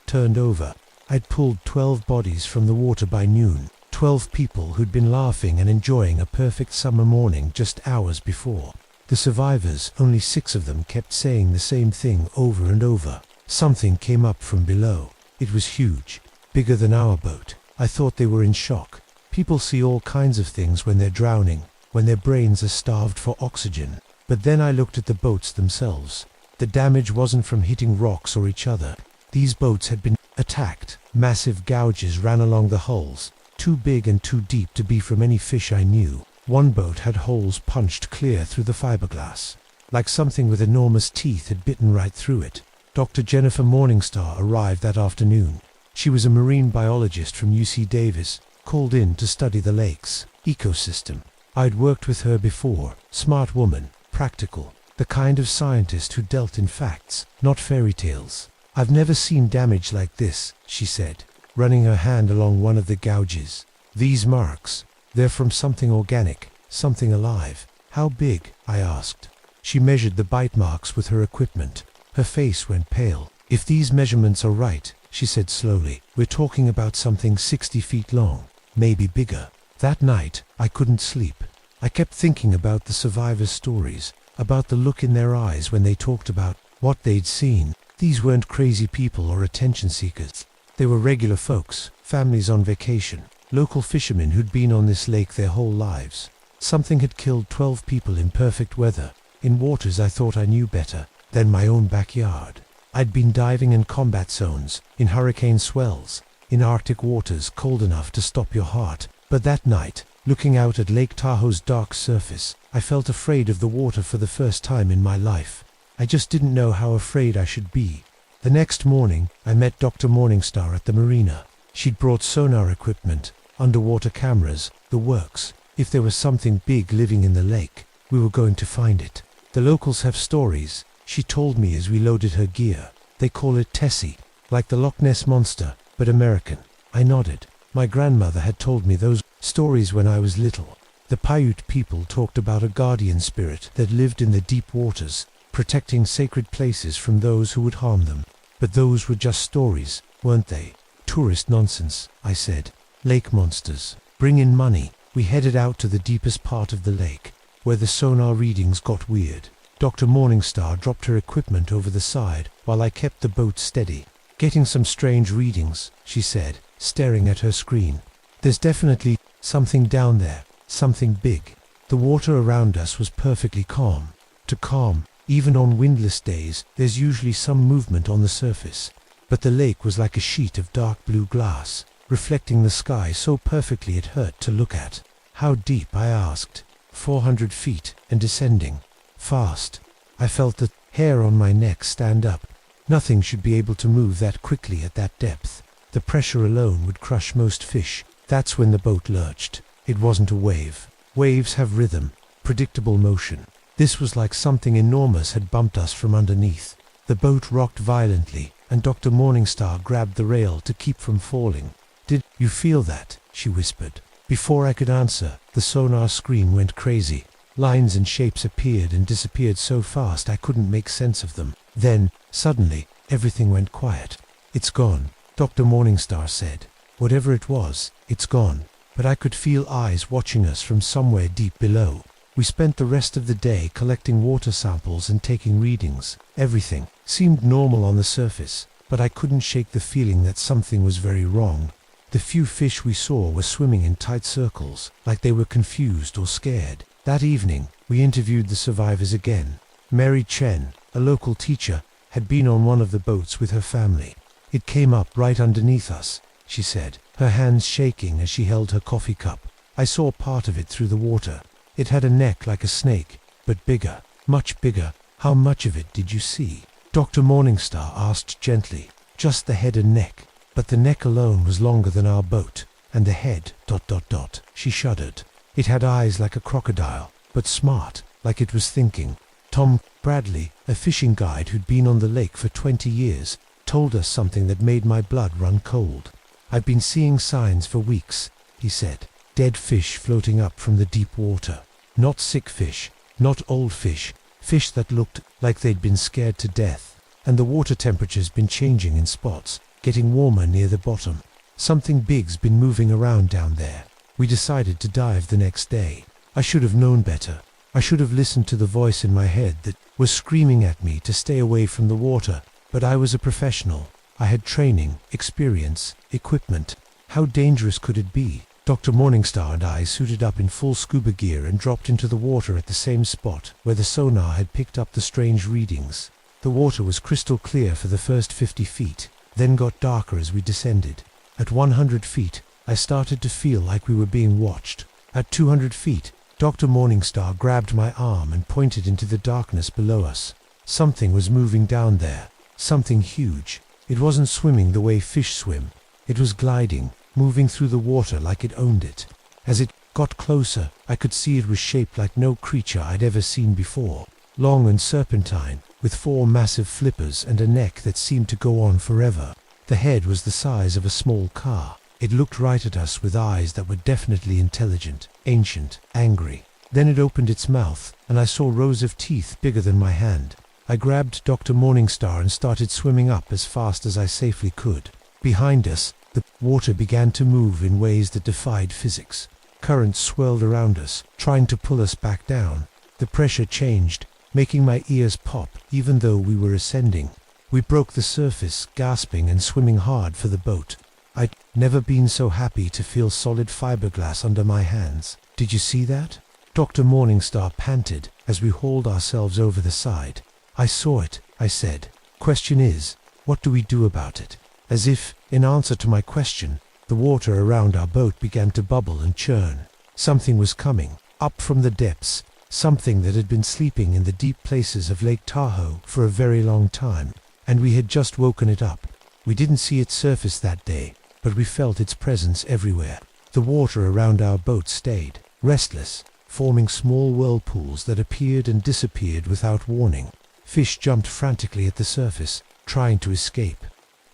turned over. I'd pulled 12 bodies from the water by noon. 12 people who'd been laughing and enjoying a perfect summer morning just hours before. The survivors, only 6 of them, kept saying the same thing over and over. Something came up from below. It was huge, bigger than our boat. I thought they were in shock. People see all kinds of things when they're drowning, when their brains are starved for oxygen. But then I looked at the boats themselves. The damage wasn't from hitting rocks or each other. These boats had been attacked. Massive gouges ran along the hulls, too big and too deep to be from any fish I knew. One boat had holes punched clear through the fiberglass, like something with enormous teeth had bitten right through it. Dr. Jennifer Morningstar arrived that afternoon. She was a marine biologist from UC Davis, called in to study the lake's ecosystem. I'd worked with her before. Smart woman, practical, the kind of scientist who dealt in facts, not fairy tales. "I've never seen damage like this," she said, running her hand along one of the gouges. "These marks, they're from something organic, something alive." "How big?" I asked. She measured the bite marks with her equipment. Her face went pale. "If these measurements are right," she said slowly, "we're talking about something 60 feet long, maybe bigger." That night, I couldn't sleep. I kept thinking about the survivors' stories, about the look in their eyes when they talked about what they'd seen. These weren't crazy people or attention seekers. They were regular folks, families on vacation, local fishermen who'd been on this lake their whole lives. Something had killed 12 people in perfect weather, in waters I thought I knew better than my own backyard. I'd been diving in combat zones, in hurricane swells, in Arctic waters cold enough to stop your heart, but that night, looking out at Lake Tahoe's dark surface, I felt afraid of the water for the first time in my life. I just didn't know how afraid I should be. The next morning, I met Dr. Morningstar at the marina. She'd brought sonar equipment, underwater cameras, the works. If there was something big living in the lake, we were going to find it. The locals have stories, she told me as we loaded her gear. They call it Tessie, like the Loch Ness Monster, but American. I nodded. My grandmother had told me those stories when I was little. The Paiute people talked about a guardian spirit that lived in the deep waters, protecting sacred places from those who would harm them. But those were just stories, weren't they? Tourist nonsense, I said. Lake monsters. Bring in money. We headed out to the deepest part of the lake, where the sonar readings got weird. Dr. Morningstar dropped her equipment over the side while I kept the boat steady. Getting some strange readings, she said, staring at her screen. There's definitely something down there, something big. The water around us was perfectly calm. To calm, even on windless days, there's usually some movement on the surface. But the lake was like a sheet of dark blue glass, reflecting the sky so perfectly it hurt to look at. How deep, I asked. 400 feet, and descending. Fast. I felt the hair on my neck stand up. Nothing should be able to move that quickly at that depth. The pressure alone would crush most fish. That's when the boat lurched. It wasn't a wave. Waves have rhythm, predictable motion. This was like something enormous had bumped us from underneath. The boat rocked violently, and Dr. Morningstar grabbed the rail to keep from falling. Did you feel that? She whispered. Before I could answer, the sonar screen went crazy. Lines and shapes appeared and disappeared so fast I couldn't make sense of them. Then, suddenly, everything went quiet. It's gone, Dr. Morningstar said. Whatever it was, it's gone. But I could feel eyes watching us from somewhere deep below. We spent the rest of the day collecting water samples and taking readings. Everything seemed normal on the surface, but I couldn't shake the feeling that something was very wrong. The few fish we saw were swimming in tight circles, like they were confused or scared. That evening, we interviewed the survivors again. Mary Chen, a local teacher, had been on one of the boats with her family. It came up right underneath us, she said, her hands shaking as she held her coffee cup. I saw part of it through the water. It had a neck like a snake, but bigger, much bigger. How much of it did you see? Dr. Morningstar asked gently. Just the head and neck. But the neck alone was longer than our boat, and the head, ... She shuddered. It had eyes like a crocodile, but smart, like it was thinking. Tom Bradley, a fishing guide who'd been on the lake for 20 years, told us something that made my blood run cold. I've been seeing signs for weeks, he said. Dead fish floating up from the deep water. Not sick fish, not old fish, fish that looked like they'd been scared to death. And the water temperature's been changing in spots, getting warmer near the bottom. Something big's been moving around down there. We decided to dive the next day. I should have known better. I should have listened to the voice in my head that was screaming at me to stay away from the water. But I was a professional. I had training, experience, equipment. How dangerous could it be? Dr. Morningstar and I suited up in full scuba gear and dropped into the water at the same spot where the sonar had picked up the strange readings. The water was crystal clear for the first 50 feet, then got darker as we descended. At 100 feet, I started to feel like we were being watched. At 200 feet, Dr. Morningstar grabbed my arm and pointed into the darkness below us. Something was moving down there. Something huge. It wasn't swimming the way fish swim. It was gliding, moving through the water like it owned it. As it got closer, I could see it was shaped like no creature I'd ever seen before. Long and serpentine, with 4 massive flippers and a neck that seemed to go on forever. The head was the size of a small car. It looked right at us with eyes that were definitely intelligent, ancient, angry. Then it opened its mouth, and I saw rows of teeth bigger than my hand. I grabbed Dr. Morningstar and started swimming up as fast as I safely could. Behind us, the water began to move in ways that defied physics. Currents swirled around us, trying to pull us back down. The pressure changed, making my ears pop even though we were ascending. We broke the surface, gasping and swimming hard for the boat. I'd never been so happy to feel solid fiberglass under my hands. Did you see that? Dr. Morningstar panted as we hauled ourselves over the side. I saw it, I said. Question is, what do we do about it? As if, in answer to my question, the water around our boat began to bubble and churn. Something was coming, up from the depths, something that had been sleeping in the deep places of Lake Tahoe for a very long time, and we had just woken it up. We didn't see its surface that day, but we felt its presence everywhere. The water around our boat stayed, restless, forming small whirlpools that appeared and disappeared without warning. Fish jumped frantically at the surface, trying to escape.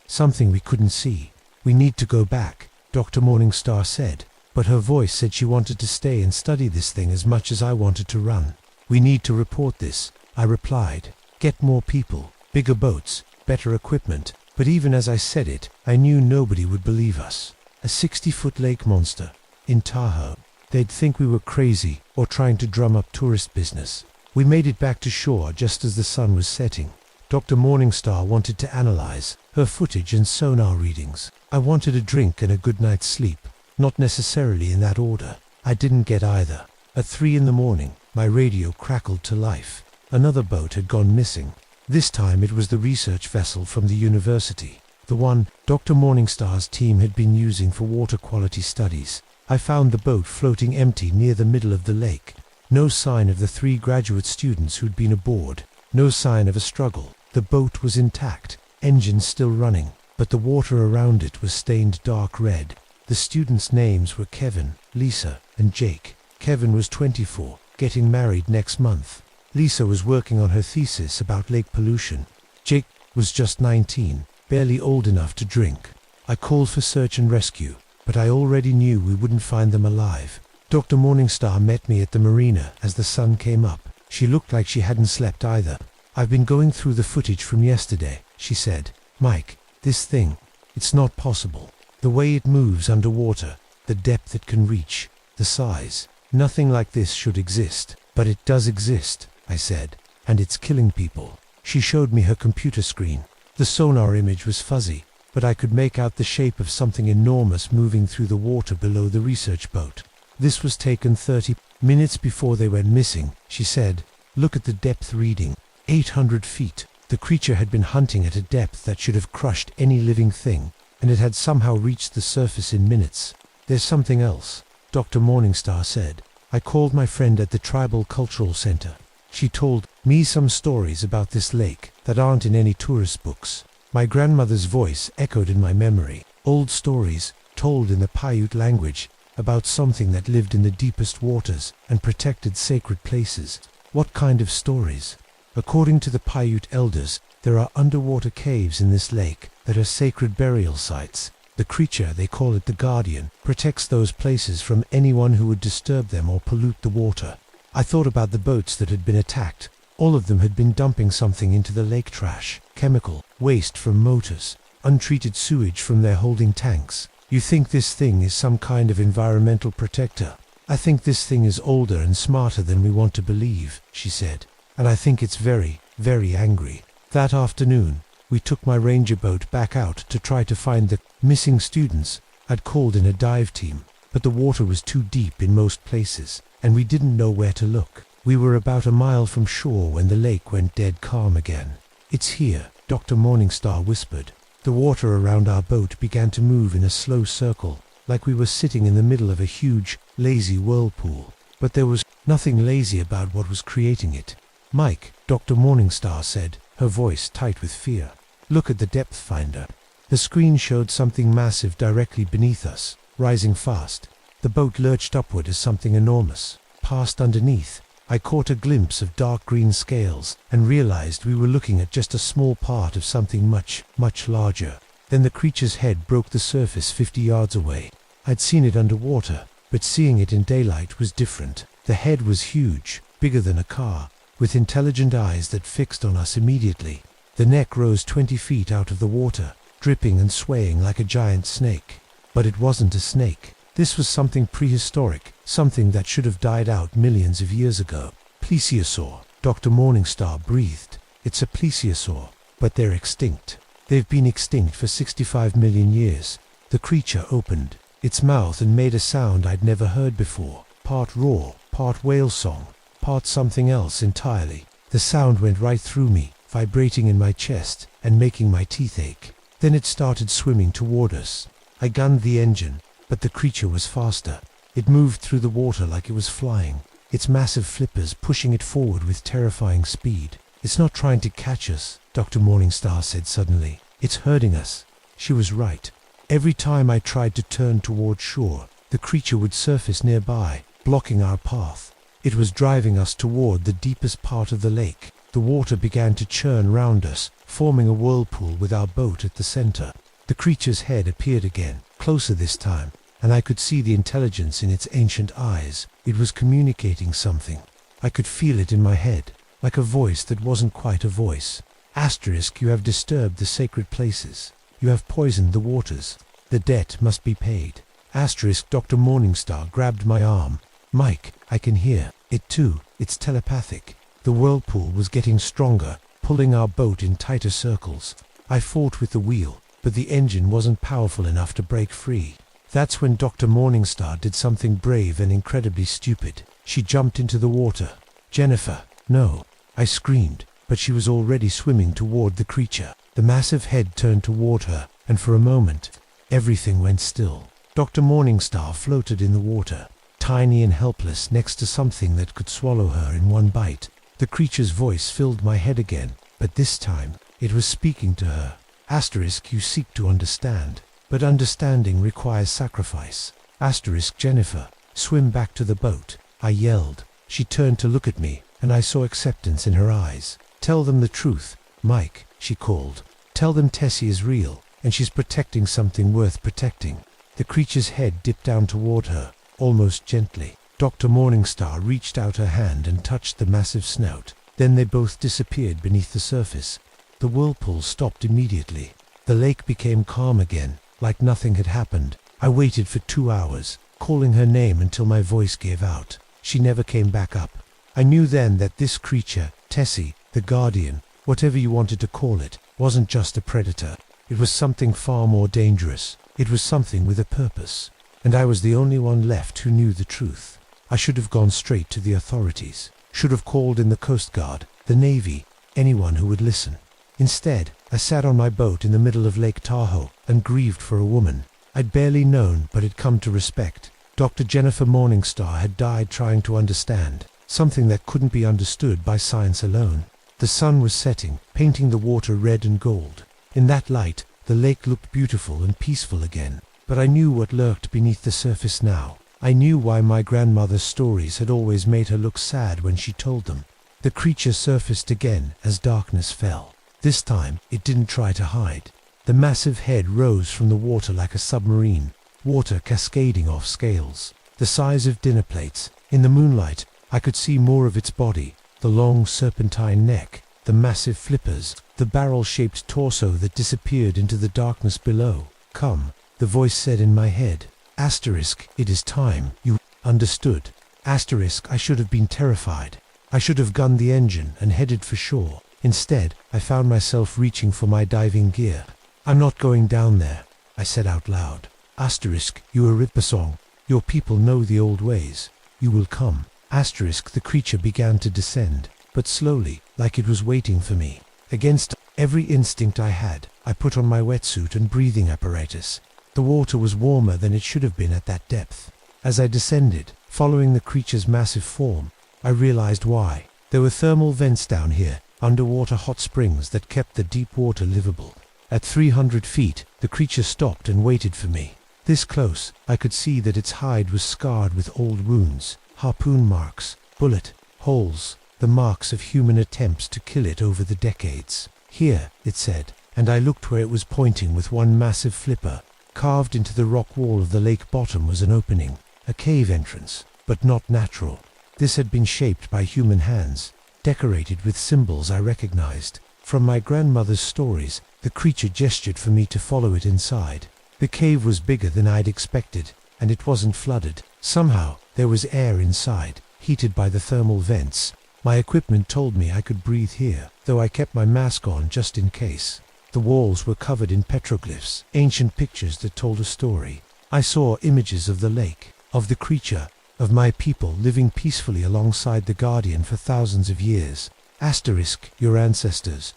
Something we couldn't see. We need to go back, Dr. Morningstar said, but her voice said she wanted to stay and study this thing as much as I wanted to run. We need to report this, I replied. Get more people, bigger boats, better equipment. But even as I said it, I knew nobody would believe us. A 60-foot lake monster, in Tahoe. They'd think we were crazy or trying to drum up tourist business. We made it back to shore just as the sun was setting. Dr. Morningstar wanted to analyze her footage and sonar readings. I wanted a drink and a good night's sleep, not necessarily in that order. I didn't get either. At 3 in the morning, my radio crackled to life. Another boat had gone missing. This time it was the research vessel from the university, the one Dr. Morningstar's team had been using for water quality studies. I found the boat floating empty near the middle of the lake. No sign of the 3 graduate students who'd been aboard. No sign of a struggle. The boat was intact, engines still running, but the water around it was stained dark red. The students' names were Kevin, Lisa, and Jake. Kevin was 24, getting married next month. Lisa was working on her thesis about lake pollution. Jake was just 19, barely old enough to drink. I called for search and rescue, but I already knew we wouldn't find them alive. Dr. Morningstar met me at the marina as the sun came up. She looked like she hadn't slept either. I've been going through the footage from yesterday, she said. Mike, this thing, it's not possible. The way it moves underwater, the depth it can reach, the size. Nothing like this should exist. But it does exist, I said, and it's killing people. She showed me her computer screen. The sonar image was fuzzy, but I could make out the shape of something enormous moving through the water below the research boat. This was taken 30 minutes before they went missing, she said. Look at the depth reading. 800 feet. The creature had been hunting at a depth that should have crushed any living thing, and it had somehow reached the surface in minutes. There's something else, Dr. Morningstar said. I called my friend at the Tribal Cultural Center. She told me some stories about this lake that aren't in any tourist books. My grandmother's voice echoed in my memory. Old stories, told in the Paiute language, about something that lived in the deepest waters and protected sacred places. What kind of stories? According to the Paiute elders, there are underwater caves in this lake that are sacred burial sites. The creature, they call it the Guardian, protects those places from anyone who would disturb them or pollute the water. I thought about the boats that had been attacked. All of them had been dumping something into the lake trash, chemical, waste from motors, untreated sewage from their holding tanks. You think this thing is some kind of environmental protector? I think this thing is older and smarter than we want to believe, she said. And I think it's very, very angry. That afternoon, we took my ranger boat back out to try to find the missing students. I'd called in a dive team, but the water was too deep in most places, and we didn't know where to look. We were about a mile from shore when the lake went dead calm again. It's here, Dr. Morningstar whispered. The water around our boat began to move in a slow circle, like we were sitting in the middle of a huge, lazy whirlpool. But there was nothing lazy about what was creating it. Mike, Dr. Morningstar said, her voice tight with fear. Look at the depth finder. The screen showed something massive directly beneath us, rising fast. The boat lurched upward as something enormous passed underneath. I caught a glimpse of dark green scales and realized we were looking at just a small part of something much, much larger. Then the creature's head broke the surface 50 yards away. I'd seen it underwater, but seeing it in daylight was different. The head was huge, bigger than a car, with intelligent eyes that fixed on us immediately. The neck rose 20 feet out of the water, dripping and swaying like a giant snake. But it wasn't a snake. This was something prehistoric, something that should have died out millions of years ago. Plesiosaur, Dr. Morningstar breathed. It's a plesiosaur, but they're extinct. They've been extinct for 65 million years. The creature opened its mouth and made a sound I'd never heard before, part roar, part whale song, part something else entirely. The sound went right through me, vibrating in my chest and making my teeth ache. Then it started swimming toward us. I gunned the engine, but the creature was faster. It moved through the water like it was flying, its massive flippers pushing it forward with terrifying speed. "It's not trying to catch us," Dr. Morningstar said suddenly. "It's hurting us." She was right. Every time I tried to turn toward shore, the creature would surface nearby, blocking our path. It was driving us toward the deepest part of the lake. The water began to churn round us, forming a whirlpool with our boat at the center. The creature's head appeared again, closer this time, and I could see the intelligence in its ancient eyes. It was communicating something. I could feel it in my head, like a voice that wasn't quite a voice. Asterisk, "You have disturbed the sacred places. You have poisoned the waters. The debt must be paid." Asterisk, Dr. Morningstar grabbed my arm. "Mike, I can hear it too. It's telepathic." The whirlpool was getting stronger, pulling our boat in tighter circles. I fought with the wheel, but the engine wasn't powerful enough to break free. That's when Dr. Morningstar did something brave and incredibly stupid. She jumped into the water. "Jennifer, no!" I screamed, but she was already swimming toward the creature. The massive head turned toward her, and for a moment, everything went still. Dr. Morningstar floated in the water, tiny and helpless next to something that could swallow her in one bite. The creature's voice filled my head again, but this time, it was speaking to her. Asterisk, "You seek to understand, but understanding requires sacrifice." Asterisk, "Jennifer, swim back to the boat," I yelled. She turned to look at me, and I saw acceptance in her eyes. "Tell them the truth, Mike," she called. "Tell them Tessie is real, and she's protecting something worth protecting." The creature's head dipped down toward her, almost gently. Dr. Morningstar reached out her hand and touched the massive snout. Then they both disappeared beneath the surface. The whirlpool stopped immediately. The lake became calm again, like nothing had happened. I waited for 2 hours, calling her name until my voice gave out. She never came back up. I knew then that this creature, Tessie, the Guardian, whatever you wanted to call it, wasn't just a predator. It was something far more dangerous. It was something with a purpose. And I was the only one left who knew the truth. I should have gone straight to the authorities. Should have called in the Coast Guard, the Navy, anyone who would listen. Instead, I sat on my boat in the middle of Lake Tahoe and grieved for a woman I'd barely known but had come to respect. Dr. Jennifer Morningstar had died trying to understand, something that couldn't be understood by science alone. The sun was setting, painting the water red and gold. In that light, the lake looked beautiful and peaceful again. But I knew what lurked beneath the surface now. I knew why my grandmother's stories had always made her look sad when she told them. The creature surfaced again as darkness fell. This time, it didn't try to hide. The massive head rose from the water like a submarine, water cascading off scales, the size of dinner plates. In the moonlight, I could see more of its body, the long serpentine neck, the massive flippers, the barrel-shaped torso that disappeared into the darkness below. "Come," the voice said in my head. Asterisk, "It is time, you understood." Asterisk, I should have been terrified. I should have gunned the engine and headed for shore. Instead, I found myself reaching for my diving gear. "I'm not going down there," I said out loud. Asterisk, "You are Rippersong. Your people know the old ways. You will come." Asterisk, the creature began to descend, but slowly, like it was waiting for me. Against every instinct I had, I put on my wetsuit and breathing apparatus. The water was warmer than it should have been at that depth. As I descended, following the creature's massive form, I realized why. There were thermal vents down here, underwater hot springs that kept the deep water livable. At 300 feet, the creature stopped and waited for me. This close, I could see that its hide was scarred with old wounds, harpoon marks, bullet holes, the marks of human attempts to kill it over the decades. "Here," it said, and I looked where it was pointing with one massive flipper. Carved into the rock wall of the lake bottom was an opening, a cave entrance, but not natural. This had been shaped by human hands, decorated with symbols I recognized. From my grandmother's stories, the creature gestured for me to follow it inside. The cave was bigger than I'd expected, and it wasn't flooded. Somehow, there was air inside, heated by the thermal vents. My equipment told me I could breathe here, though I kept my mask on just in case. The walls were covered in petroglyphs, ancient pictures that told a story. I saw images of the lake, of the creature, of my people living peacefully alongside the Guardian for thousands of years. Asterisk, your ancestors.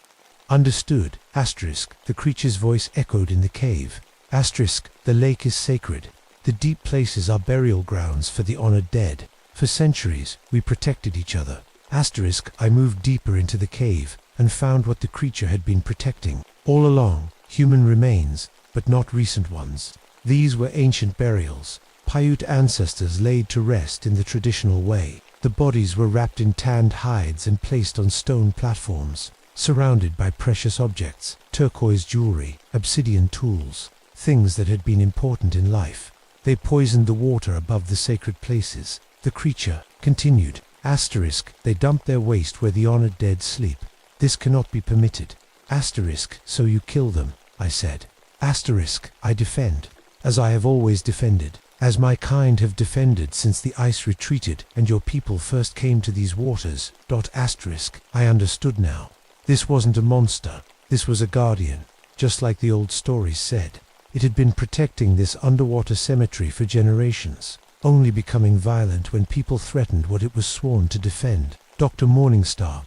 Understood. Asterisk, the creature's voice echoed in the cave. Asterisk, the lake is sacred. The deep places are burial grounds for the honored dead. For centuries, we protected each other. Asterisk, I moved deeper into the cave and found what the creature had been protecting. All along, human remains, but not recent ones. These were ancient burials. Paiute ancestors laid to rest in the traditional way. The bodies were wrapped in tanned hides and placed on stone platforms, surrounded by precious objects, turquoise jewelry, obsidian tools, things that had been important in life. They poisoned the water above the sacred places. The creature continued. Asterisk, they dumped their waste where the honored dead sleep. This cannot be permitted. Asterisk, so you kill them, I said. Asterisk, I defend, as I have always defended, as my kind have defended since the ice retreated and your people first came to these waters. Asterisk, I understood now. This wasn't a monster, this was a guardian, just like the old stories said. It had been protecting this underwater cemetery for generations, only becoming violent when people threatened what it was sworn to defend. Dr. Morningstar...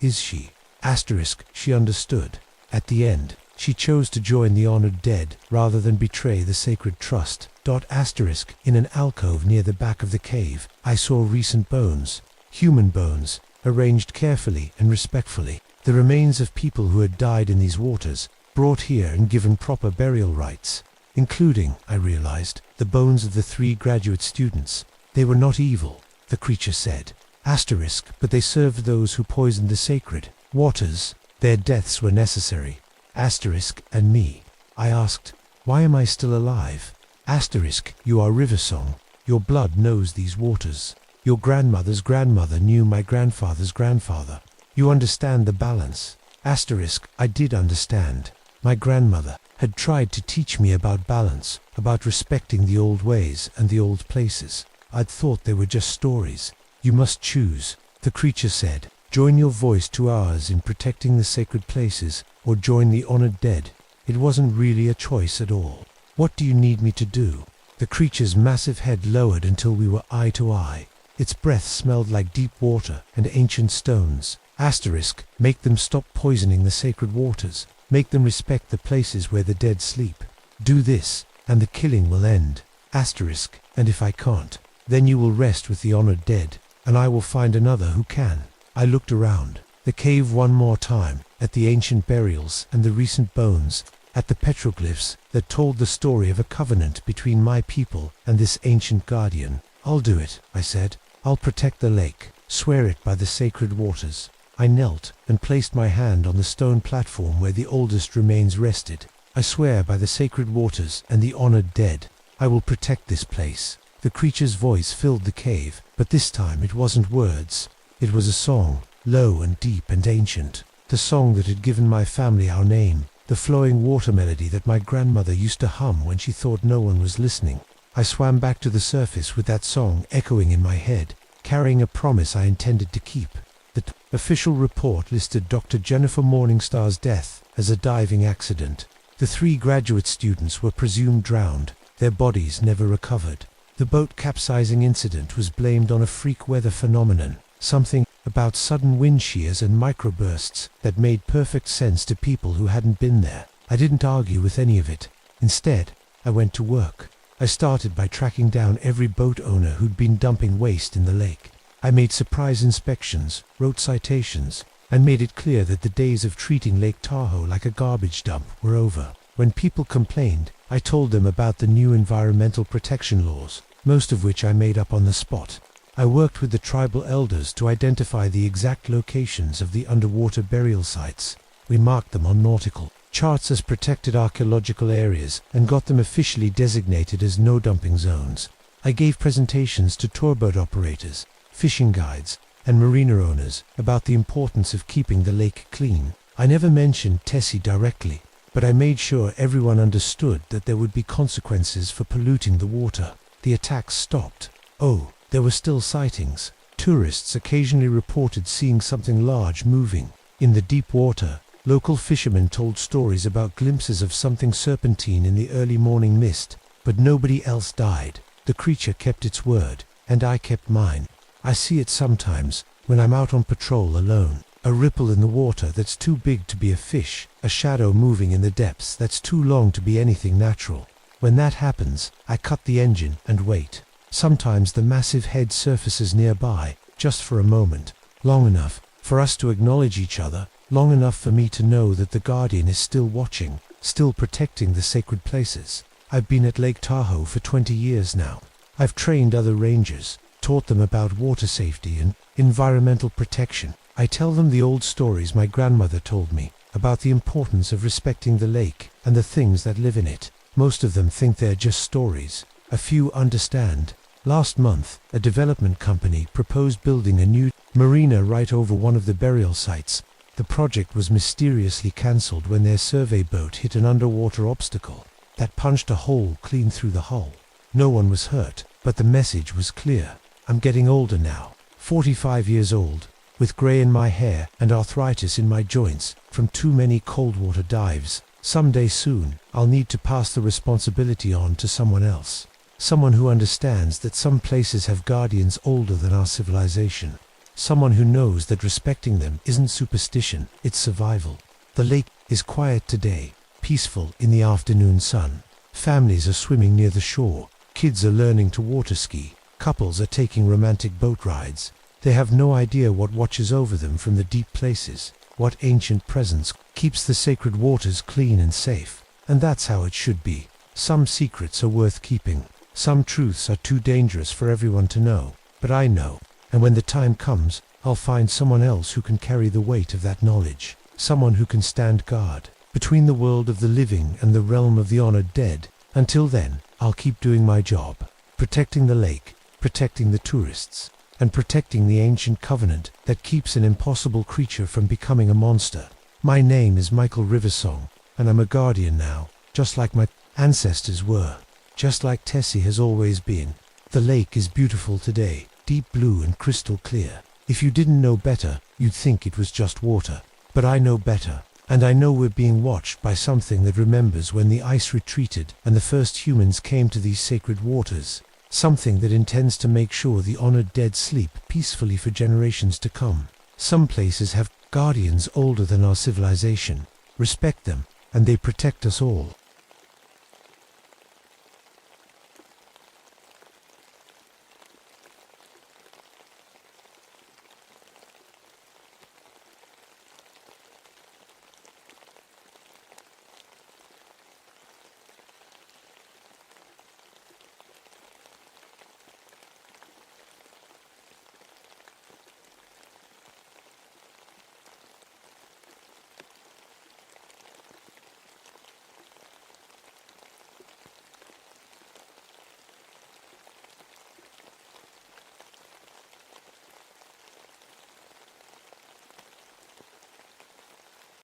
Is she? Asterisk, she understood. At the end, she chose to join the honored dead rather than betray the sacred trust. Asterisk, in an alcove near the back of the cave, I saw recent bones, human bones, arranged carefully and respectfully. The remains of people who had died in these waters, brought here and given proper burial rites, including, I realized, the bones of the 3 graduate students. They were not evil, the creature said. Asterisk, but they served those who poisoned the sacred waters. Their deaths were necessary. Asterisk, and me. I asked, why am I still alive? Asterisk, you are Riversong. Your blood knows these waters. Your grandmother's grandmother knew my grandfather's grandfather. You understand the balance. Asterisk, I did understand. My grandmother had tried to teach me about balance, about respecting the old ways and the old places. I'd thought they were just stories. You must choose, the creature said. Join your voice to ours in protecting the sacred places, or join the honored dead. It wasn't really a choice at all. What do you need me to do? The creature's massive head lowered until we were eye to eye. Its breath smelled like deep water and ancient stones. Asterisk, make them stop poisoning the sacred waters. Make them respect the places where the dead sleep. Do this, and the killing will end. Asterisk, and if I can't, then you will rest with the honored dead, and I will find another who can. I looked around the cave one more time, at the ancient burials and the recent bones, at the petroglyphs that told the story of a covenant between my people and this ancient guardian. I'll do it, I said. I'll protect the lake, swear it by the sacred waters. I knelt and placed my hand on the stone platform where the oldest remains rested. I swear by the sacred waters and the honored dead, I will protect this place. The creature's voice filled the cave, but this time it wasn't words. It was a song, low and deep and ancient. The song that had given my family our name, the flowing water melody that my grandmother used to hum when she thought no one was listening. I swam back to the surface with that song echoing in my head, carrying a promise I intended to keep. The official report listed Dr. Jennifer Morningstar's death as a diving accident. The 3 graduate students were presumed drowned, their bodies never recovered. The boat capsizing incident was blamed on a freak weather phenomenon, something about sudden wind shears and microbursts that made perfect sense to people who hadn't been there. I didn't argue with any of it. Instead, I went to work. I started by tracking down every boat owner who'd been dumping waste in the lake. I made surprise inspections, wrote citations, and made it clear that the days of treating Lake Tahoe like a garbage dump were over. When people complained, I told them about the new environmental protection laws, most of which I made up on the spot. I worked with the tribal elders to identify the exact locations of the underwater burial sites. We marked them on nautical charts as protected archaeological areas and got them officially designated as no-dumping zones. I gave presentations to tour boat operators, fishing guides, and marina owners about the importance of keeping the lake clean. I never mentioned Tessie directly, but I made sure everyone understood that there would be consequences for polluting the water. The attacks stopped. Oh, there were still sightings. Tourists occasionally reported seeing something large moving. In the deep water, local fishermen told stories about glimpses of something serpentine in the early morning mist, but nobody else died. The creature kept its word. and I kept mine. I see it sometimes, when I'm out on patrol alone. A ripple in the water that's too big to be a fish, a shadow moving in the depths that's too long to be anything natural. When that happens, I cut the engine and wait. Sometimes the massive head surfaces nearby, just for a moment, long enough for us to acknowledge each other, long enough for me to know that the Guardian is still watching, still protecting the sacred places. I've been at Lake Tahoe for 20 years now. I've trained other rangers, taught them about water safety and environmental protection. I tell them the old stories my grandmother told me about the importance of respecting the lake and the things that live in it. Most of them think they're just stories. A few understand. Last month, a development company proposed building a new marina right over one of the burial sites. The project was mysteriously cancelled when their survey boat hit an underwater obstacle that punched a hole clean through the hull. No one was hurt, but the message was clear. I'm getting older now, 45 years old, with grey in my hair and arthritis in my joints from too many cold water dives. Someday soon, I'll need to pass the responsibility on to someone else. Someone who understands that some places have guardians older than our civilization. Someone who knows that respecting them isn't superstition, it's survival. The lake is quiet today, peaceful in the afternoon sun. Families are swimming near the shore. Kids are learning to water ski. Couples are taking romantic boat rides. They have no idea what watches over them from the deep places, what ancient presence keeps the sacred waters clean and safe. And that's how it should be. Some secrets are worth keeping. Some truths are too dangerous for everyone to know. But I know, and when the time comes, I'll find someone else who can carry the weight of that knowledge. Someone who can stand guard between the world of the living and the realm of the honored dead. Until then, I'll keep doing my job, protecting the lake, protecting the tourists, and protecting the ancient covenant that keeps an impossible creature from becoming a monster. My name is Michael Riversong, and I'm a guardian now, just like my ancestors were, just like Tessie has always been. The lake is beautiful today, deep blue and crystal clear. If you didn't know better, you'd think it was just water. But I know better, and I know we're being watched by something that remembers when the ice retreated and the first humans came to these sacred waters. Something that intends to make sure the honored dead sleep peacefully for generations to come. Some places have guardians older than our civilization. Respect them, and they protect us all.